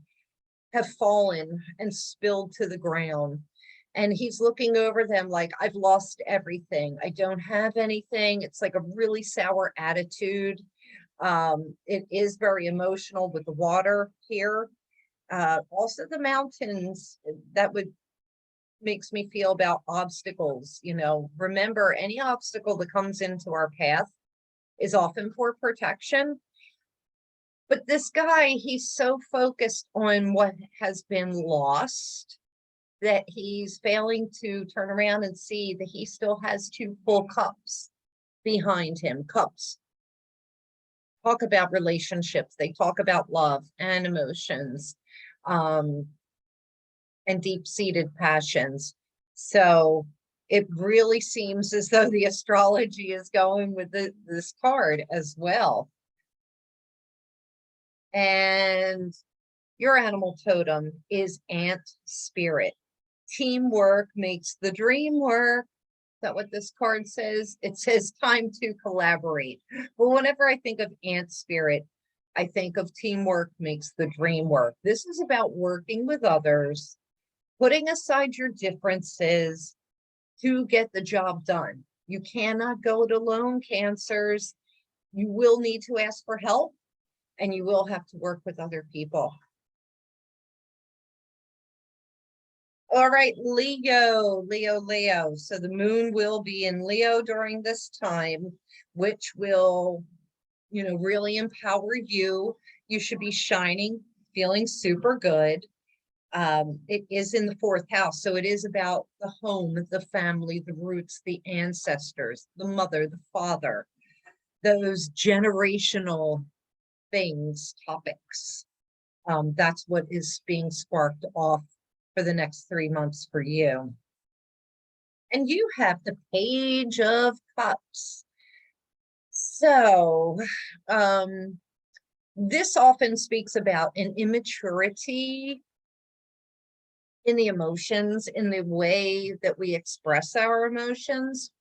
A: have fallen and spilled to the ground. And he's looking over them like, I've lost everything. I don't have anything. It's like a really sour attitude. It is very emotional with the water here. Also the mountains, that makes me feel about obstacles. Remember, any obstacle that comes into our path is often for protection. But this guy, he's so focused on what has been lost that he's failing to turn around and see that he still has two full cups behind him. Cups talk about relationships. They talk about love and emotions, and deep-seated passions. So it really seems as though the astrology is going with this card as well. And Your animal totem is ant spirit. Teamwork makes the dream work. Is that what this card says? It says time to collaborate. Well, whenever I think of ant spirit, I think of teamwork makes the dream work. This is about working with others, putting aside your differences to get the job done. You cannot go it alone, Cancers. You will need to ask for help, and you will have to work with other people. All right, Leo. So the moon will be in Leo during this time, which will, really empower you. You should be shining, feeling super good. It is in the 4th house, so it is about the home, the family, the roots, the ancestors, the mother, the father, those generational things, topics. That's what is being sparked off for the next 3 months for you. And you have the Page of Cups. So, this often speaks about an immaturity in the emotions, in the way that we express our emotions.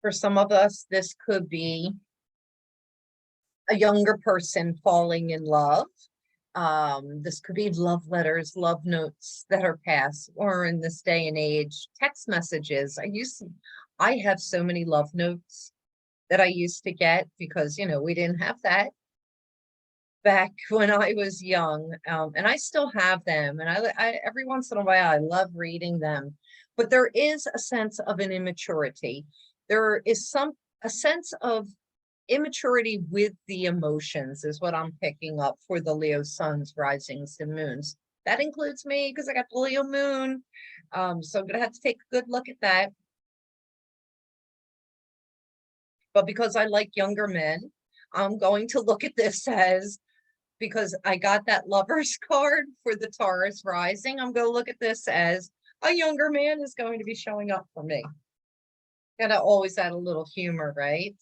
A: For some of us, this could be a younger person falling in love. This could be love letters, love notes that are passed, or in this day and age, text messages. I have so many love notes that I used to get because, we didn't have that back when I was young. And I still have them. And I every once in a while, I love reading them. But there is a sense of an immaturity. There is a sense of immaturity with the emotions is what I'm picking up for the Leo suns, risings, and moons. That includes me because I got the Leo moon. So I'm going to have to take a good look at that. But because I like younger men, I'm going to look at this as, because I got that Lover's card for the Taurus rising, I'm going to look at this as a younger man is going to be showing up for me. Gotta always add a little humor, right?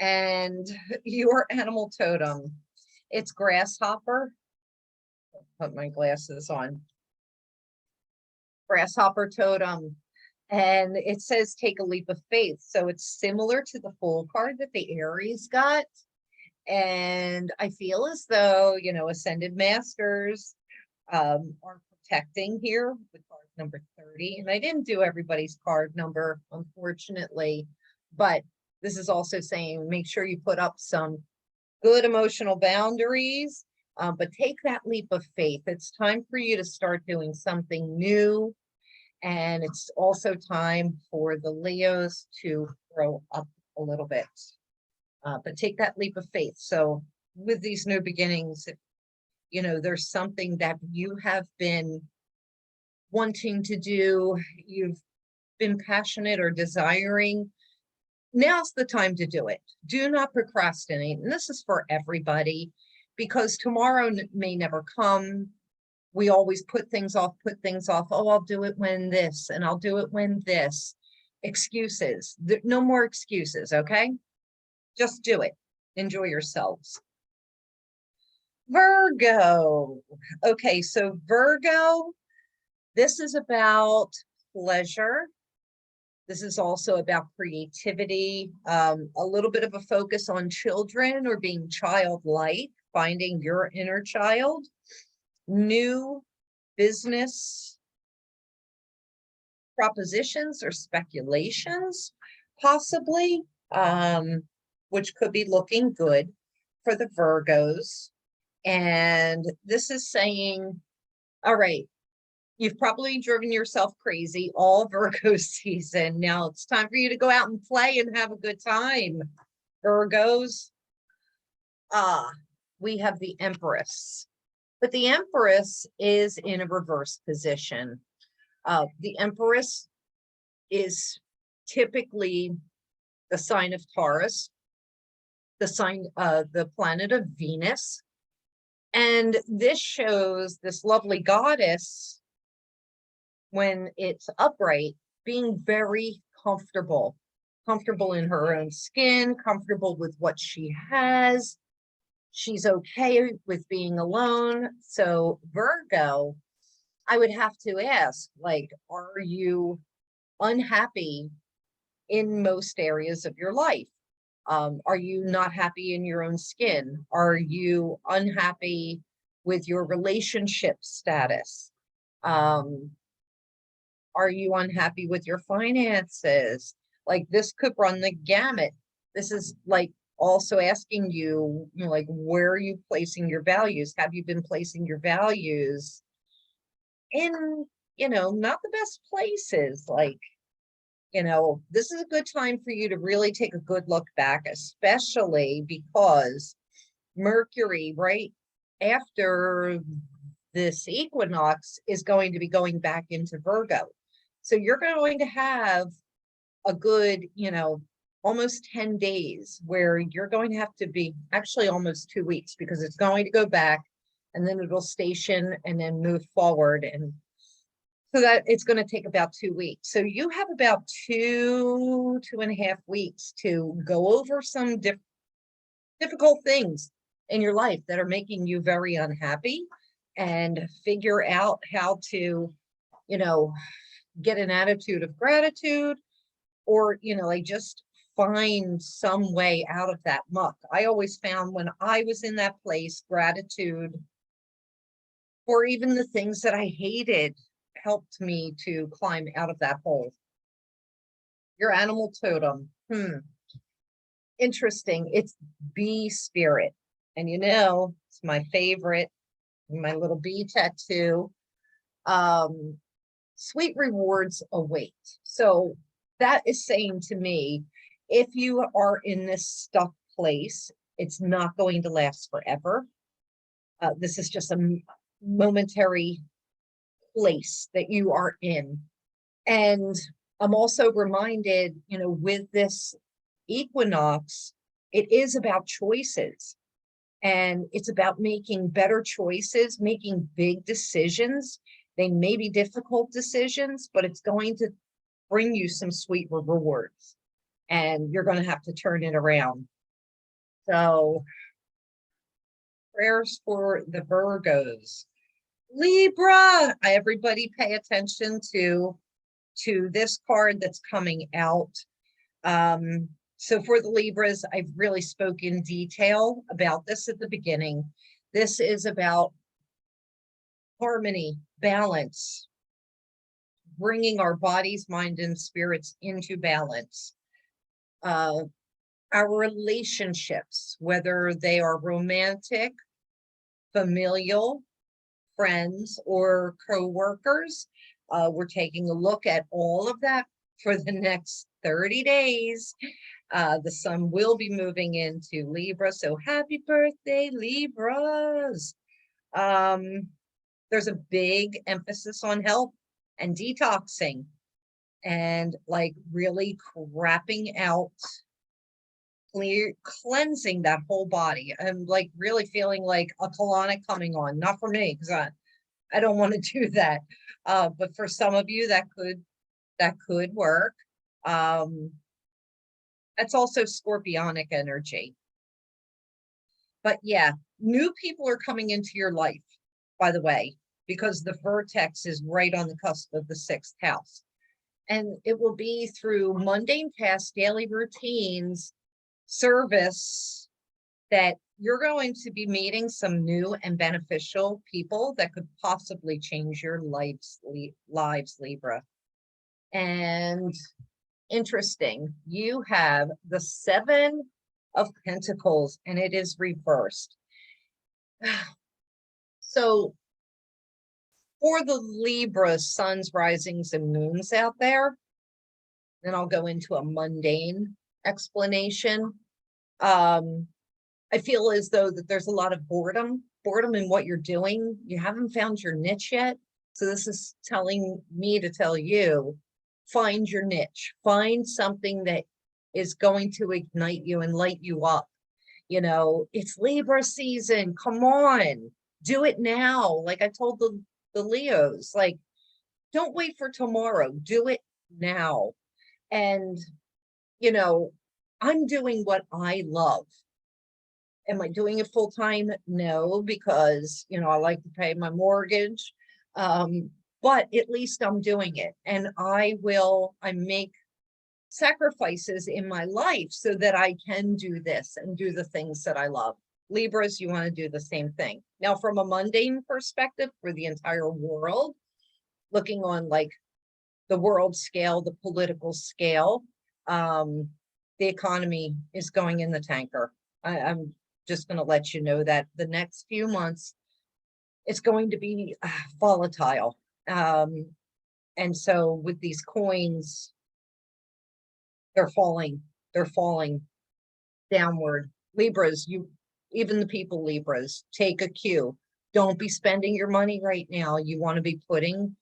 A: And your animal totem, it's grasshopper. Put my glasses on. Grasshopper totem. And it says take a leap of faith. So it's similar to the Fool card that the Aries got. And I feel as though, Ascended Masters are protecting here with card number 30. And I didn't do everybody's card number, unfortunately. But this is also saying make sure you put up some good emotional boundaries, but take that leap of faith. It's time for you to start doing something new. And it's also time for the Leos to grow up a little bit. But take that leap of faith. So with these new beginnings, there's something that you have been wanting to do, you've been passionate or desiring, now's the time to do it. Do not procrastinate. And this is for everybody, because tomorrow may never come. We always put things off. Oh, I'll do it when this, and I'll do it when this. Excuses. No more excuses, okay? Just do it. Enjoy yourselves. Virgo. Okay, so Virgo, this is about pleasure. This is also about creativity, a little bit of a focus on children or being childlike, finding your inner child, new business propositions or speculations, possibly, which could be looking good for the Virgos. And this is saying, all right, you've probably driven yourself crazy all Virgo season. Now it's time for you to go out and play and have a good time, Virgos. We have the Empress. But the Empress is in a reverse position. The Empress is typically the sign of Taurus, the planet of Venus. And this shows this lovely goddess, when it's upright, being very comfortable in her own skin, comfortable with what she has, She's okay with being alone. So Virgo, I would have to ask, like, are you unhappy in most areas of your life? Are you not happy in your own skin? Are you unhappy with your relationship status? Are you unhappy with your finances? Like, this could run the gamut. This is like also asking you, you know, like, where are you placing your values? Have you been placing your values in, you know, not the best places? Like, you know, this is a good time for you to really take a good look back, especially because Mercury, right after this equinox, is going to be going back into Virgo. So you're going to have a good, you know, almost 10 days where you're going to have to be, actually almost 2 weeks, because it's going to go back and then it'll station and then move forward. And so that it's going to take about 2 weeks. So you have about 2.5 weeks to go over some difficult things in your life that are making you very unhappy, and figure out how to, you know, get an attitude of gratitude, or, you know, like, just find some way out of that muck. I always found when I was in that place, gratitude for even the things that I hated helped me to climb out of that hole. Your animal totem. Interesting. It's bee spirit. And you know, it's my favorite, my little bee tattoo. Sweet rewards await. So that is saying to me, if you are in this stuck place, it's not going to last forever. This is just a momentary place that you are in. And I'm also reminded, you know, with this equinox, it is about choices, and it's about making better choices, making big decisions. They may be difficult decisions, but it's going to bring you some sweet rewards, and you're going to have to turn it around. So prayers for the Virgos. Libra, everybody pay attention to this card that's coming out. So for the Libras, I've really spoke in detail about this at the beginning. This is about harmony, balance, bringing our bodies, mind, and spirits into balance. Our relationships, whether they are romantic, familial, friends, or co-workers, we're taking a look at all of that for the next 30 days. The sun will be moving into Libra, so happy birthday, Libras. There's a big emphasis on health and detoxing, and like really crapping out, cleansing that whole body. I'm like really feeling like a colonic coming on, not for me, because I don't want to do that. But for some of you, that could work. That's also scorpionic energy. But yeah, new people are coming into your life, by the way, because the vertex is right on the cusp of the 6th house. And it will be through mundane tasks, daily routines, service, that you're going to be meeting some new and beneficial people that could possibly change your lives, Libra. And interesting, you have the 7 of Pentacles, and it is reversed. So for the Libra suns, risings, and moons out there, then I'll go into a mundane explanation. I feel as though that there's a lot of boredom in what you're doing. You haven't found your niche yet. So this is telling me to tell you, find your niche, find something that is going to ignite you and light you up. You know, it's Libra season. Come on, do it now. Like I told the Leos, like, don't wait for tomorrow, do it now. And, you know, I'm doing what I love. Am I doing it full time? No, because, you know, I like to pay my mortgage. But at least I'm doing it, and I make sacrifices in my life so that I can do this and do the things that I love. Libras, you want to do the same thing. Now, from a mundane perspective for the entire world, looking on like the world scale, the political scale, the economy is going in the tanker. I'm just going to let you know that the next few months, it's going to be volatile. And so with these coins, they're falling downward. Libras, even the people Libras, take a cue. Don't be spending your money right now. You want to be putting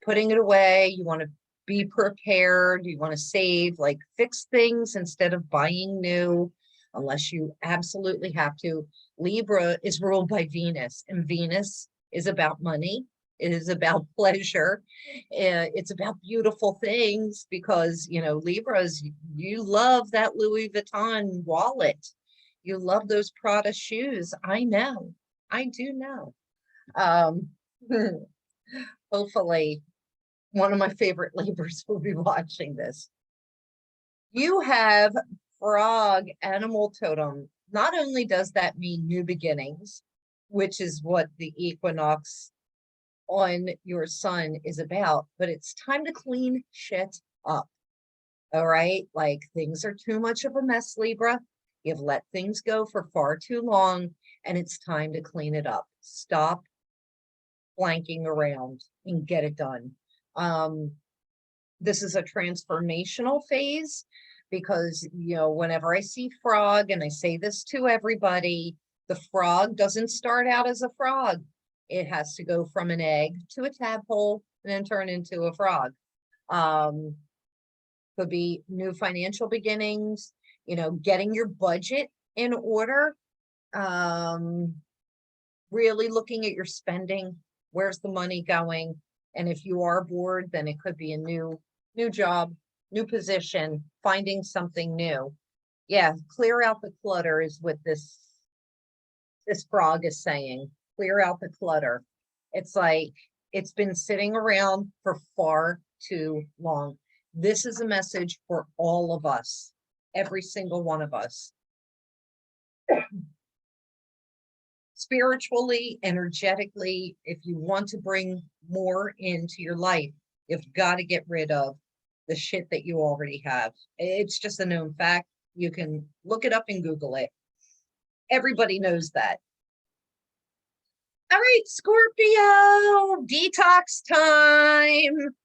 A: it away. You want to be prepared. You want to save, like fix things instead of buying new, unless you absolutely have to. Libra is ruled by Venus, and Venus is about money. It is about pleasure. It's about beautiful things, because, you know, Libras, you love that Louis Vuitton wallet. You love those Prada shoes. I know. I do know. Hopefully, one of my favorite Libras will be watching this. You have frog animal totem. Not only does that mean new beginnings, which is what the equinox on your sun is about, but it's time to clean shit up. All right, like things are too much of a mess, Libra. You've let things go for far too long, and it's time to clean it up. Stop flanking around and get it done. This is a transformational phase, because, you know, whenever I see frog, and I say this to everybody, the frog doesn't start out as a frog. It has to go from an egg to a tadpole and then turn into a frog. Could be new financial beginnings, you know, getting your budget in order, really looking at your spending. Where's the money going? And if you are bored, then it could be a new job, new position, finding something new. Yeah, clear out the clutter is what this frog is saying. Clear out the clutter. It's like it's been sitting around for far too long. This is a message for all of us, every single one of us. Spiritually, energetically, if you want to bring more into your life, you've got to get rid of the shit that you already have. It's just a known fact. You can look it up and Google it. Everybody knows that. All right, Scorpio, detox time.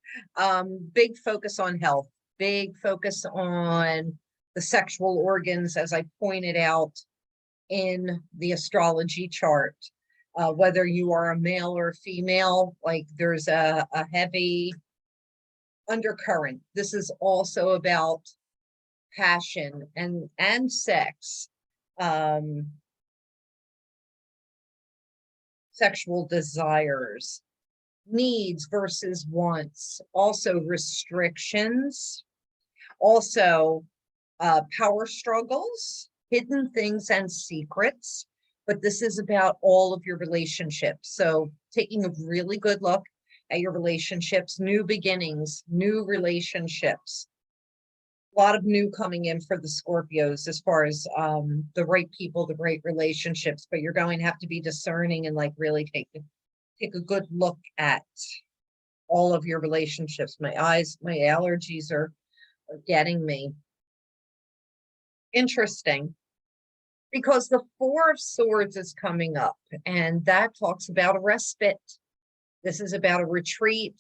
A: Big focus on health, big focus on the sexual organs, as I pointed out in the astrology chart. Whether you are a male or female, like there's a heavy undercurrent. This is also about passion and sex. Sexual desires, needs versus wants, also restrictions, also power struggles, hidden things and secrets. But this is about all of your relationships. So taking a really good look at your relationships, new beginnings, new relationships. A lot of new coming in for the Scorpios as far as the right people, the right relationships, but you're going to have to be discerning and like really take a good look at all of your relationships. My allergies are getting me. Interesting, because the Four of Swords is coming up, and that talks about a respite. This is about a retreat,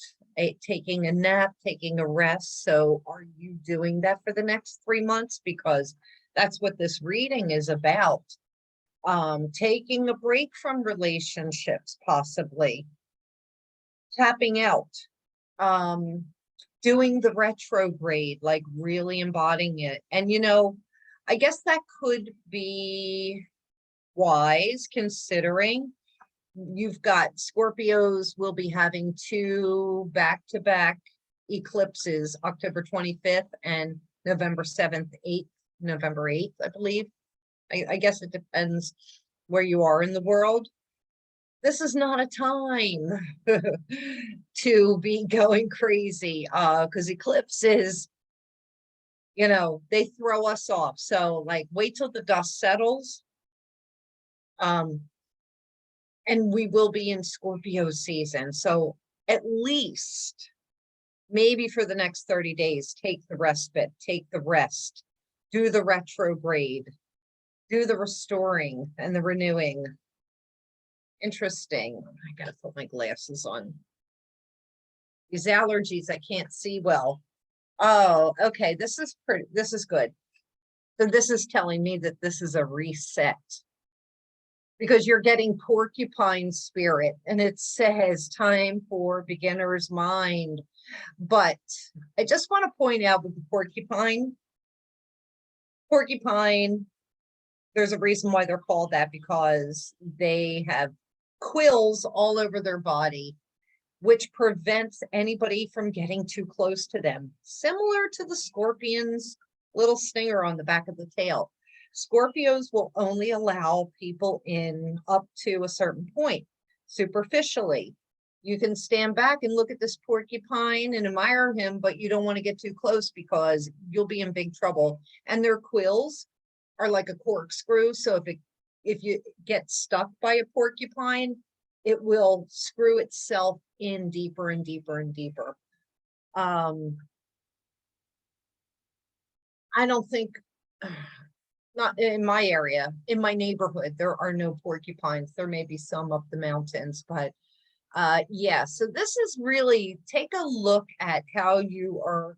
A: taking a nap, taking a rest. So are you doing that for the next 3 months? Because that's what this reading is about. Taking a break from relationships, possibly. Tapping out. Doing the retrograde, like really embodying it. And, you know, I guess that could be wise, considering you've got Scorpios will be having 2 back-to-back eclipses, October 25th and November 7th, 8th, November 8th, I believe. I guess it depends where you are in the world. This is not a time to be going crazy, because eclipses, you know, they throw us off. So like wait till the dust settles. And we will be in Scorpio season. So at least maybe for the next 30 days, take the respite, take the rest, do the retrograde, do the restoring and the renewing. Interesting. I gotta put my glasses on. These allergies, I can't see well. Oh, okay. This is pretty, this is good. So this is telling me that this is a reset, because you're getting porcupine spirit and it says time for beginner's mind. But I just want to point out with the porcupine, there's a reason why they're called that, because they have quills all over their body, which prevents anybody from getting too close to them. Similar to the scorpion's little stinger on the back of the tail. Scorpios will only allow people in up to a certain point, superficially. You can stand back and look at this porcupine and admire him, but you don't want to get too close because you'll be in big trouble. And their quills are like a corkscrew. So if you get stuck by a porcupine, it will screw itself in deeper and deeper and deeper. I don't think, not in my area, in my neighborhood, there are no porcupines. There may be some up the mountains, but yeah, so this is really, take a look at how you are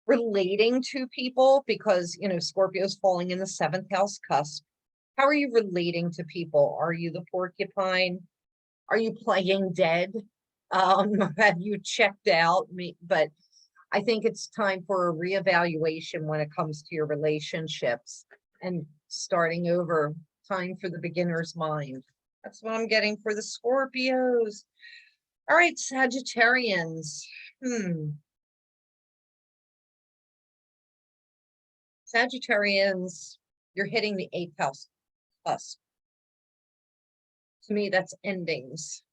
A: relating to people, because, you know, Scorpio's falling in the 7th house cusp. How are you relating to people? Are you the porcupine? Are you playing dead? Have you checked out? But I think it's time for a reevaluation when it comes to your relationships and starting over. Time for the beginner's mind. That's what I'm getting for the Scorpios. All right, Sagittarians. Sagittarians, you're hitting the 8th house cusp. To me, that's endings.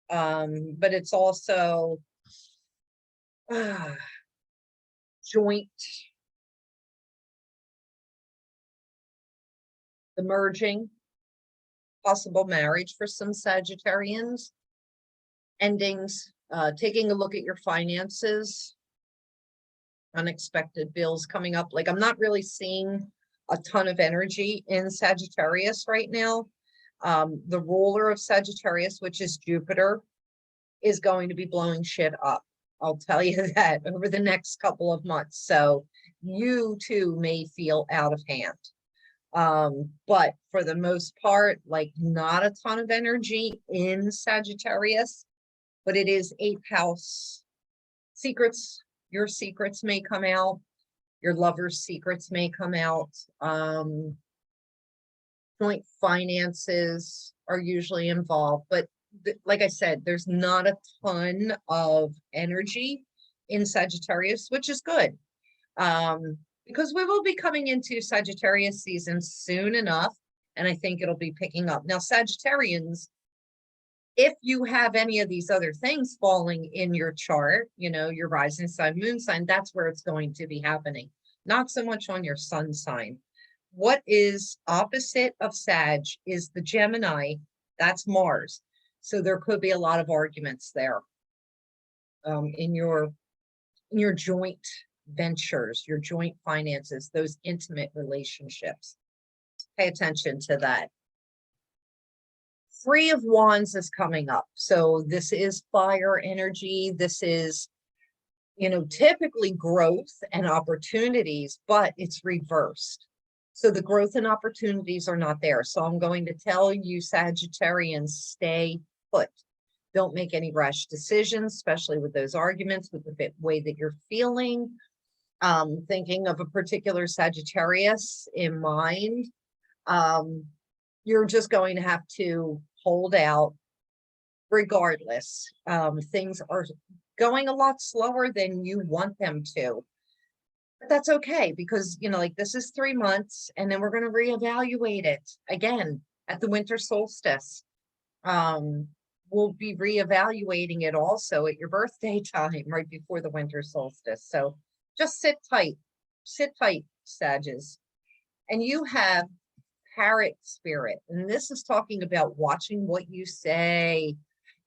A: But it's also joint, the merging, possible marriage for some Sagittarians, endings, taking a look at your finances, unexpected bills coming up. Like, I'm not really seeing a ton of energy in Sagittarius right now. The ruler of Sagittarius, which is Jupiter, is going to be blowing shit up. I'll tell you that over the next couple of months. So you too may feel out of hand. But for the most part, like, not a ton of energy in Sagittarius, but it is 8th house. Secrets, your secrets may come out. Your lover's secrets may come out. Joint finances are usually involved, but like I said, there's not a ton of energy in Sagittarius, which is good. Because we will be coming into Sagittarius season soon enough, and I think it'll be picking up. Now, Sagittarians, if you have any of these other things falling in your chart, you know, your rising sign, moon sign, that's where it's going to be happening. Not so much on your sun sign. What is opposite of Sag is the Gemini, that's Mars. So there could be a lot of arguments there in your joint ventures, your joint finances, those intimate relationships. Pay attention to that. 3 of Wands is coming up. So this is fire energy. This is, you know, typically growth and opportunities, but it's reversed. So the growth and opportunities are not there. So I'm going to tell you, Sagittarians, stay put. Don't make any rash decisions, especially with those arguments, with the way that you're feeling. Thinking of a particular Sagittarius in mind, you're just going to have to hold out regardless. Things are going a lot slower than you want them to. But that's okay because, you know, like this is 3 months and then we're going to reevaluate it again at the winter solstice. We'll be reevaluating it also at your birthday time right before the winter solstice. So just sit tight, Sages. And you have parrot spirit. And this is talking about watching what you say.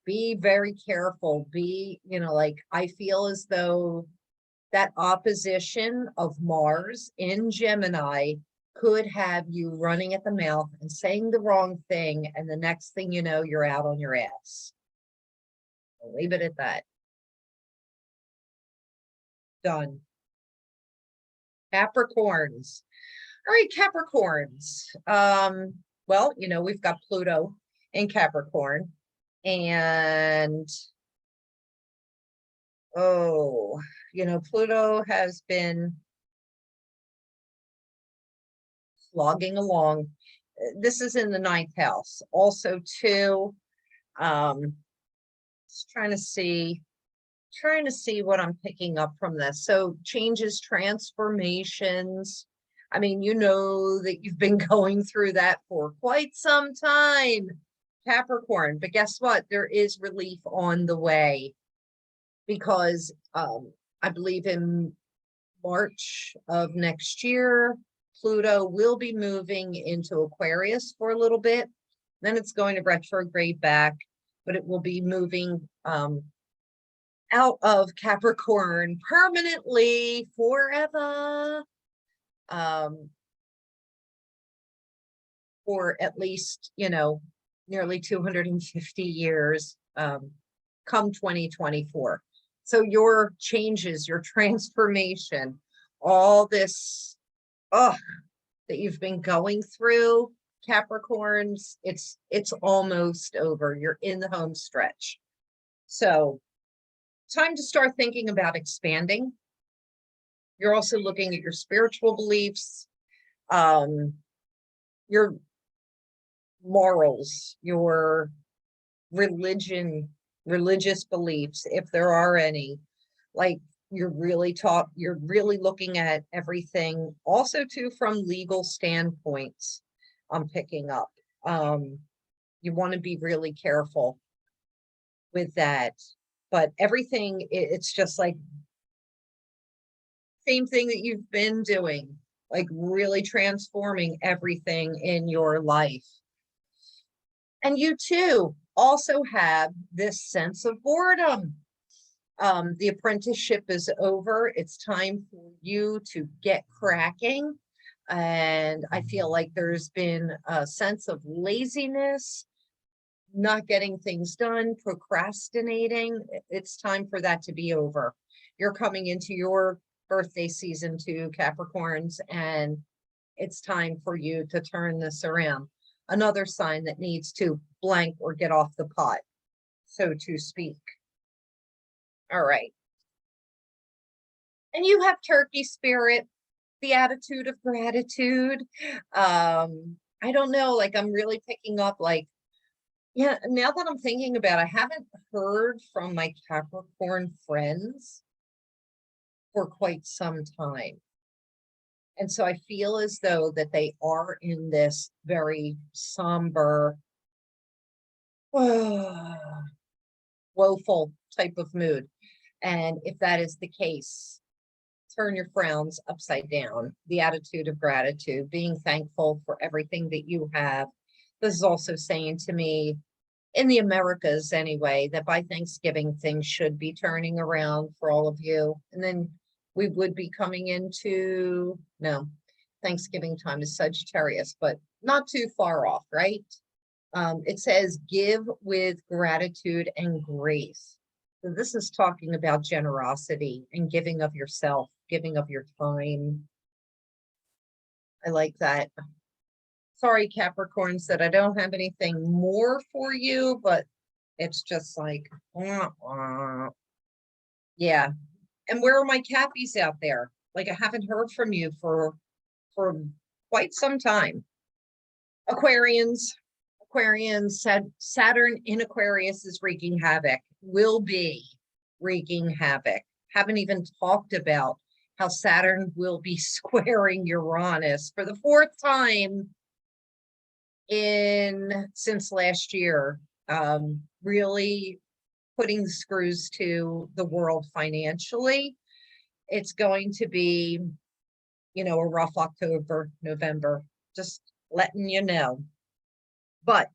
A: Be very careful. Be, you know, like I feel as though that opposition of Mars in Gemini could have you running at the mouth and saying the wrong thing. And the next thing you know, you're out on your ass. I'll leave it at that. Done. Capricorns. All right, Capricorns. Well, you know, we've got Pluto in Capricorn. And oh, you know, Pluto has been slogging along. This is in the 9th house. Also, too, just trying to see what I'm picking up from this. So changes, transformations. I mean, you know that you've been going through that for quite some time, Capricorn. But guess what? There is relief on the way because I believe in March of next year, Pluto will be moving into Aquarius for a little bit. Then it's going to retrograde back, but it will be moving out of Capricorn permanently forever. For at least, you know, nearly 250 years, come 2024. So your changes, your transformation, all this, that you've been going through, Capricorns, it's almost over. You're in the home stretch. So time to start thinking about expanding. You're also looking at your spiritual beliefs, your morals, your religious beliefs, if there are any. Like you're really looking at everything also too from legal standpoints. I'm picking up. You want to be really careful with that, but everything, it's just like same thing that you've been doing, like really transforming everything in your life. And you too also have this sense of boredom. The apprenticeship is over. It's time for you to get cracking. And I feel like there's been a sense of laziness, not getting things done, procrastinating. It's time for that to be over. You're coming into your birthday season too, Capricorns, and it's time for you to turn this around. Another sign that needs to blank or get off the pot, so to speak. All right. And you have Turkey spirit, the attitude of gratitude. I don't know, like I'm really picking up like, yeah, now that I'm thinking about it, I haven't heard from my Capricorn friends for quite some time. And so I feel as though that they are in this very somber, woeful type of mood. And if that is the case, turn your frowns upside down. The attitude of gratitude, being thankful for everything that you have. This is also saying to me, in the Americas anyway, that by Thanksgiving things should be turning around for all of you. And then we would be coming into, no, Thanksgiving time is Sagittarius, but not too far off, right? It says give with gratitude and grace. So this is talking about generosity and giving of yourself, giving of your time. I like that. Sorry, Capricorns, that I don't have anything more for you, but it's just like, yeah. And where are my Cappies out there? Like I haven't heard from you for quite some time. Aquarians, Saturn in Aquarius is wreaking havoc, will be wreaking havoc. Haven't even talked about how Saturn will be squaring Uranus for the fourth time since last year. Really putting the screws to the world financially. It's going to be, you know, a rough October, November, just letting you know. But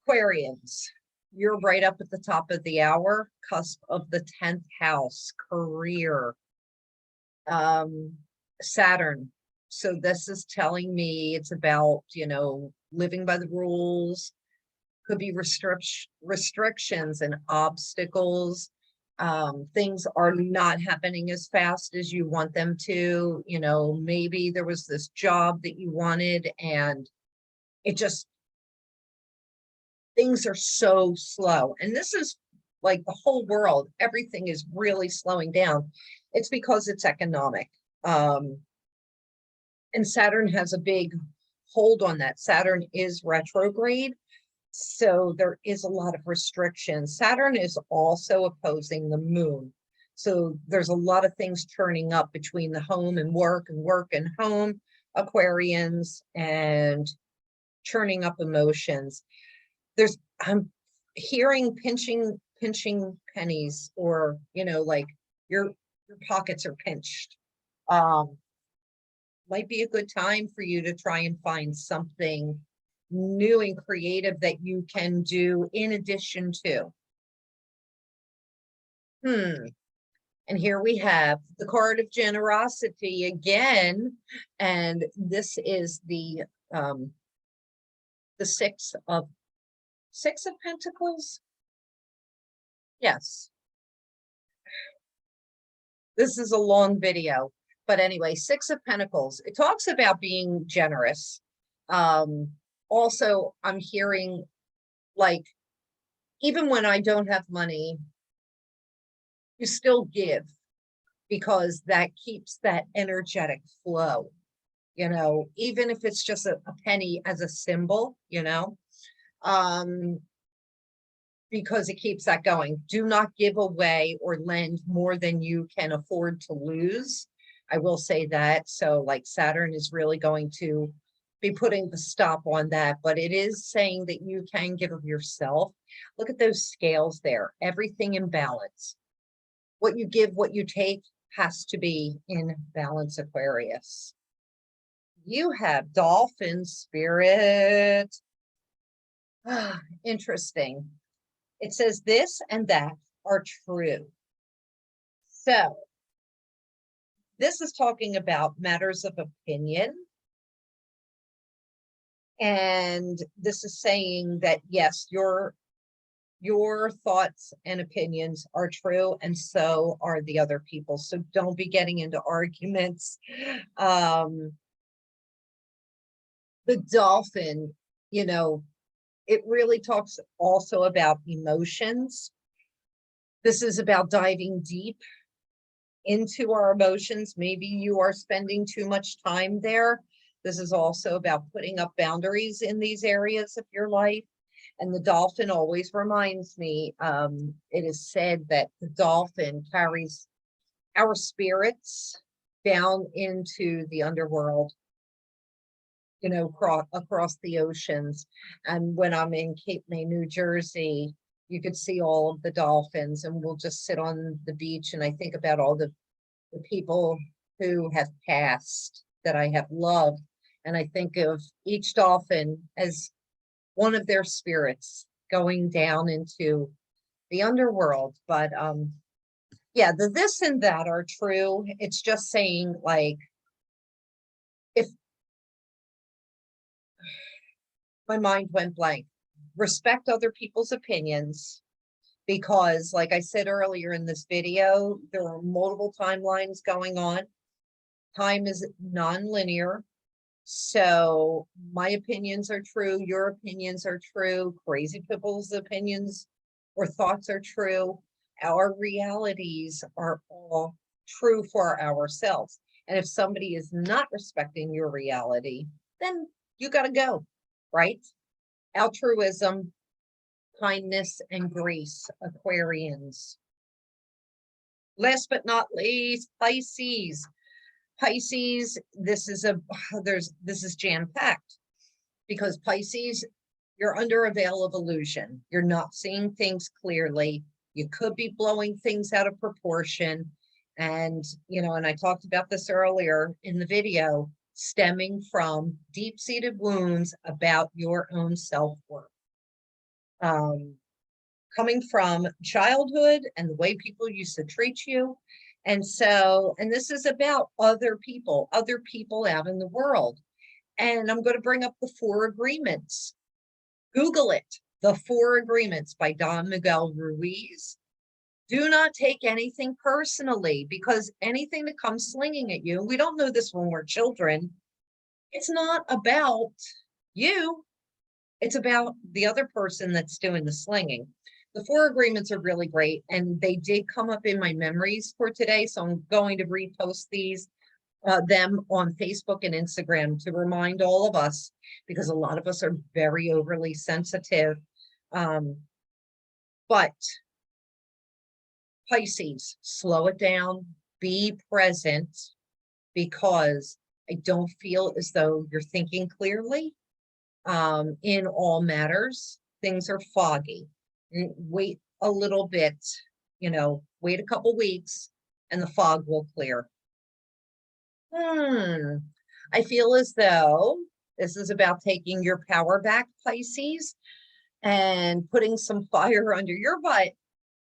A: Aquarians, you're right up at the top of the hour, cusp of the 10th house, career, Saturn. So this is telling me it's about, you know, living by the rules, could be restrictions and obstacles. Things are not happening as fast as you want them to. You know, maybe there was this job that you wanted and it just, things are so slow. And this is like the whole world, everything is really slowing down. It's because it's economic. And Saturn has a big hold on that. Saturn is retrograde. So there is a lot of restrictions. Saturn is also opposing the moon. So there's a lot of things turning up between the home and work and home, Aquarians, and churning up emotions. I'm hearing pinching pennies, or, you know, like your pockets are pinched. Might be a good time for you to try and find something new and creative that you can do in addition to. And here we have the card of generosity again, and this is the Six of Pentacles. Yes, this is a long video, but anyway, Six of Pentacles. It talks about being generous. Also, I'm hearing, like, even when I don't have money, you still give, because that keeps that energetic flow, you know, even if it's just a penny as a symbol, you know, because it keeps that going. Do not give away or lend more than you can afford to lose. I will say that. So like Saturn is really going to be putting the stop on that, but it is saying that you can give of yourself. Look at those scales there, everything in balance. What you give, what you take has to be in balance, Aquarius. You have dolphin spirit. Interesting. It says this and that are true. So this is talking about matters of opinion. And this is saying that, yes, your thoughts and opinions are true, and so are the other people. So don't be getting into arguments. The dolphin, you know, it really talks also about emotions. This is about diving deep into our emotions. Maybe you are spending too much time there. This is also about putting up boundaries in these areas of your life. And the dolphin always reminds me, it is said that the dolphin carries our spirits down into the underworld, you know, across the oceans. And when I'm in Cape May, New Jersey, you could see all of the dolphins, and we'll just sit on the beach. And I think about all the people who have passed that I have loved. And I think of each dolphin as one of their spirits going down into the underworld. But yeah, the this and that are true. It's just saying, like, if my mind went blank, respect other people's opinions, because like I said earlier in this video, there are multiple timelines going on. Time is non-linear. So my opinions are true, your opinions are true, crazy people's opinions or thoughts are true. Our realities are all true for ourselves. And if somebody is not respecting your reality, then you got to go, right? Altruism, kindness, and grace, Aquarians. Last but not least, Pisces. Pisces, this is jam-packed because Pisces, you're under a veil of illusion. You're not seeing things clearly. You could be blowing things out of proportion. And, and I talked about this earlier in the video, stemming from deep-seated wounds about your own self-worth. Coming from childhood and the way people used to treat you. And this is about other people out in the world. And I'm going to bring up the 4 agreements. Google it, the 4 agreements by Don Miguel Ruiz. Do not take anything personally, because anything that comes slinging at you, we don't know this when we're children, it's not about you. It's about the other person that's doing the slinging. The 4 agreements are really great, and they did come up in my memories for today, so I'm going to repost them on Facebook and Instagram to remind all of us, because a lot of us are very overly sensitive. But Pisces, slow it down, be present, because I don't feel as though you're thinking clearly in all matters. Things are foggy. Wait a little bit, wait a couple weeks and the fog will clear. I feel as though this is about taking your power back, Pisces, and putting some fire under your butt,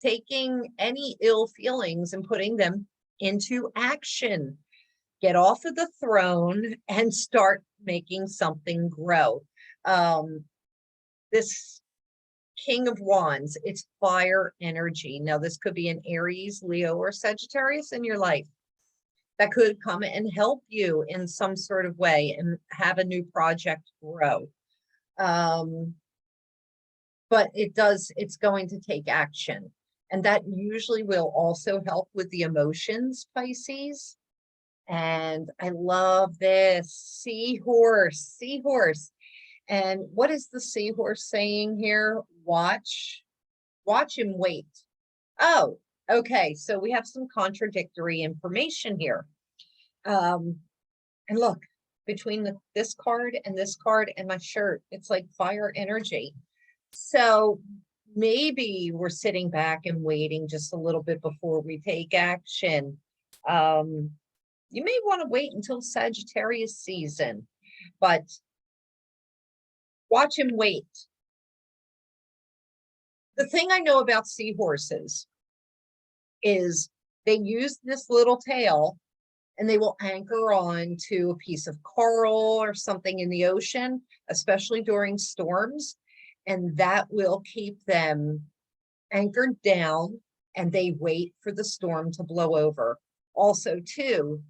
A: taking any ill feelings and putting them into action. Get off of the throne and start making something grow. This King of Wands, it's fire energy. Now, this could be an Aries, Leo, or Sagittarius in your life that could come and help you in some sort of way and have a new project grow. But it's going to take action. And that usually will also help with the emotions, Pisces. And I love this seahorse. And what is the seahorse saying here? Watch and wait. Oh, okay. So we have some contradictory information here. And look, between this card and my shirt, it's like fire energy. So maybe we're sitting back and waiting just a little bit before we take action. You may want to wait until Sagittarius season, but watch and wait. The thing I know about seahorses is they use this little tail and they will anchor on to a piece of coral or something in the ocean, especially during storms. And that will keep them anchored down, and they wait for the storm to blow over. Also, too,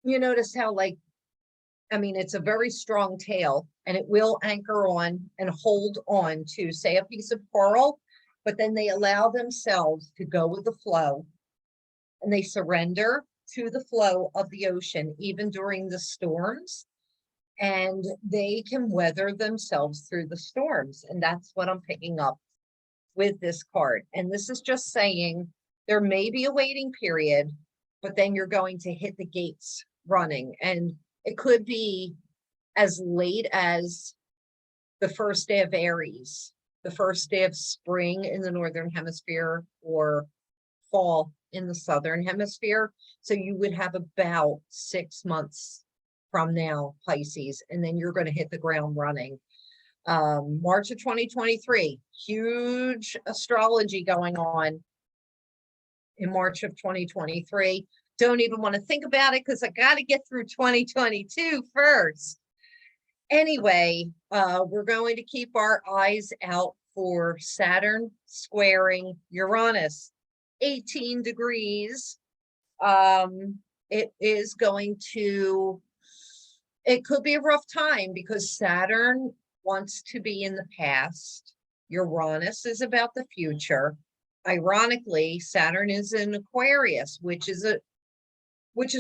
A: you notice how, it's a very strong tail, and it will anchor on and hold on to, say, a piece of coral, but then they allow themselves to go with the flow, and they surrender to the flow of the ocean, even during the storms, and they can weather themselves through the storms. And that's what I'm picking up with this card. And this is just saying there may be a waiting period, but then you're going to hit the gates running. And it could be as late as the first day of Aries, the first day of spring in the Northern Hemisphere, or fall in the Southern Hemisphere. So you would have about 6 months from now, Pisces, and then you're going to hit the ground running. March of 2023, huge astrology going on in March of 2023. Don't even want to think about it because I got to get through 2022 first. Anyway, we're going to keep our eyes out for Saturn squaring Uranus, 18 degrees. It could be a rough time because Saturn wants to be in the past. Uranus is about the future. Ironically, Saturn is in Aquarius, which is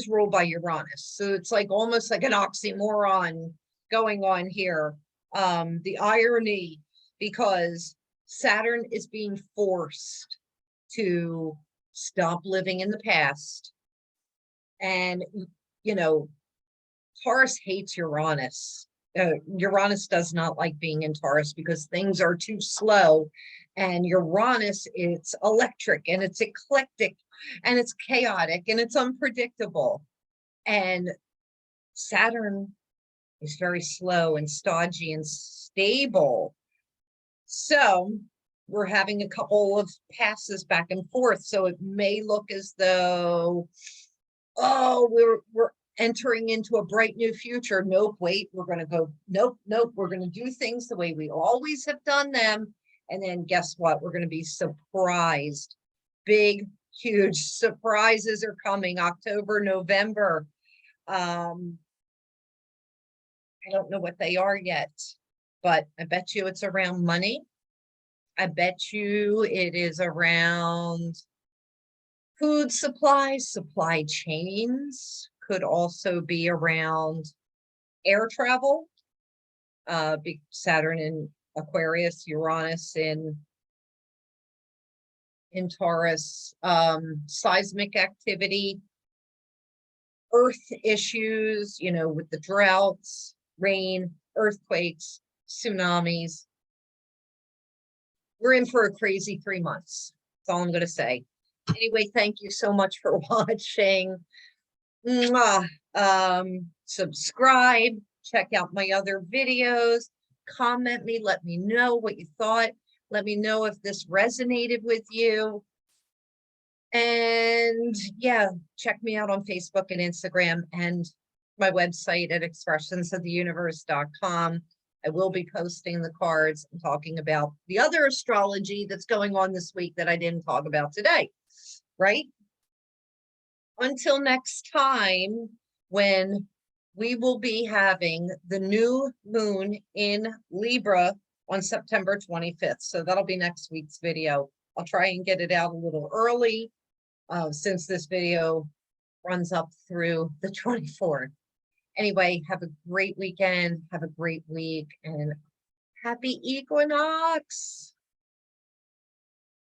A: ruled by Uranus. So it's almost like an oxymoron going on here. The irony, because Saturn is being forced to Stop living in the past. And, you know, Taurus hates Uranus. Uranus does not like being in Taurus because things are too slow. And Uranus, it's electric and it's eclectic and it's chaotic and it's unpredictable. And Saturn is very slow and stodgy and stable. So we're having a couple of passes back and forth. So it may look as though, oh, we're entering into a bright new future. Nope, wait, we're going to go, nope, we're going to do things the way we always have done them. And then guess what? We're going to be surprised. Big, huge surprises are coming October, November. I don't know what they are yet, but I bet you it's around money. I bet you it is around food supplies, supply chains, could also be around air travel, Saturn in Aquarius, Uranus in Taurus, seismic activity, earth issues, you know, with the droughts, rain, earthquakes, tsunamis. We're in for a crazy 3 months. That's all I'm going to say. Anyway, thank you so much for watching. Subscribe, check out my other videos, comment me, let me know what you thought. Let me know if this resonated with you. And yeah, check me out on Facebook and Instagram and my website at expressionsoftheuniverse.com. I will be posting the cards and talking about the other astrology that's going on this week that I didn't talk about today, right? Until next time, when we will be having the new moon in Libra on September 25th. So that'll be next week's video. I'll try and get it out a little early since this video runs up through the 24th. Anyway, have a great weekend, have a great week, and happy Equinox.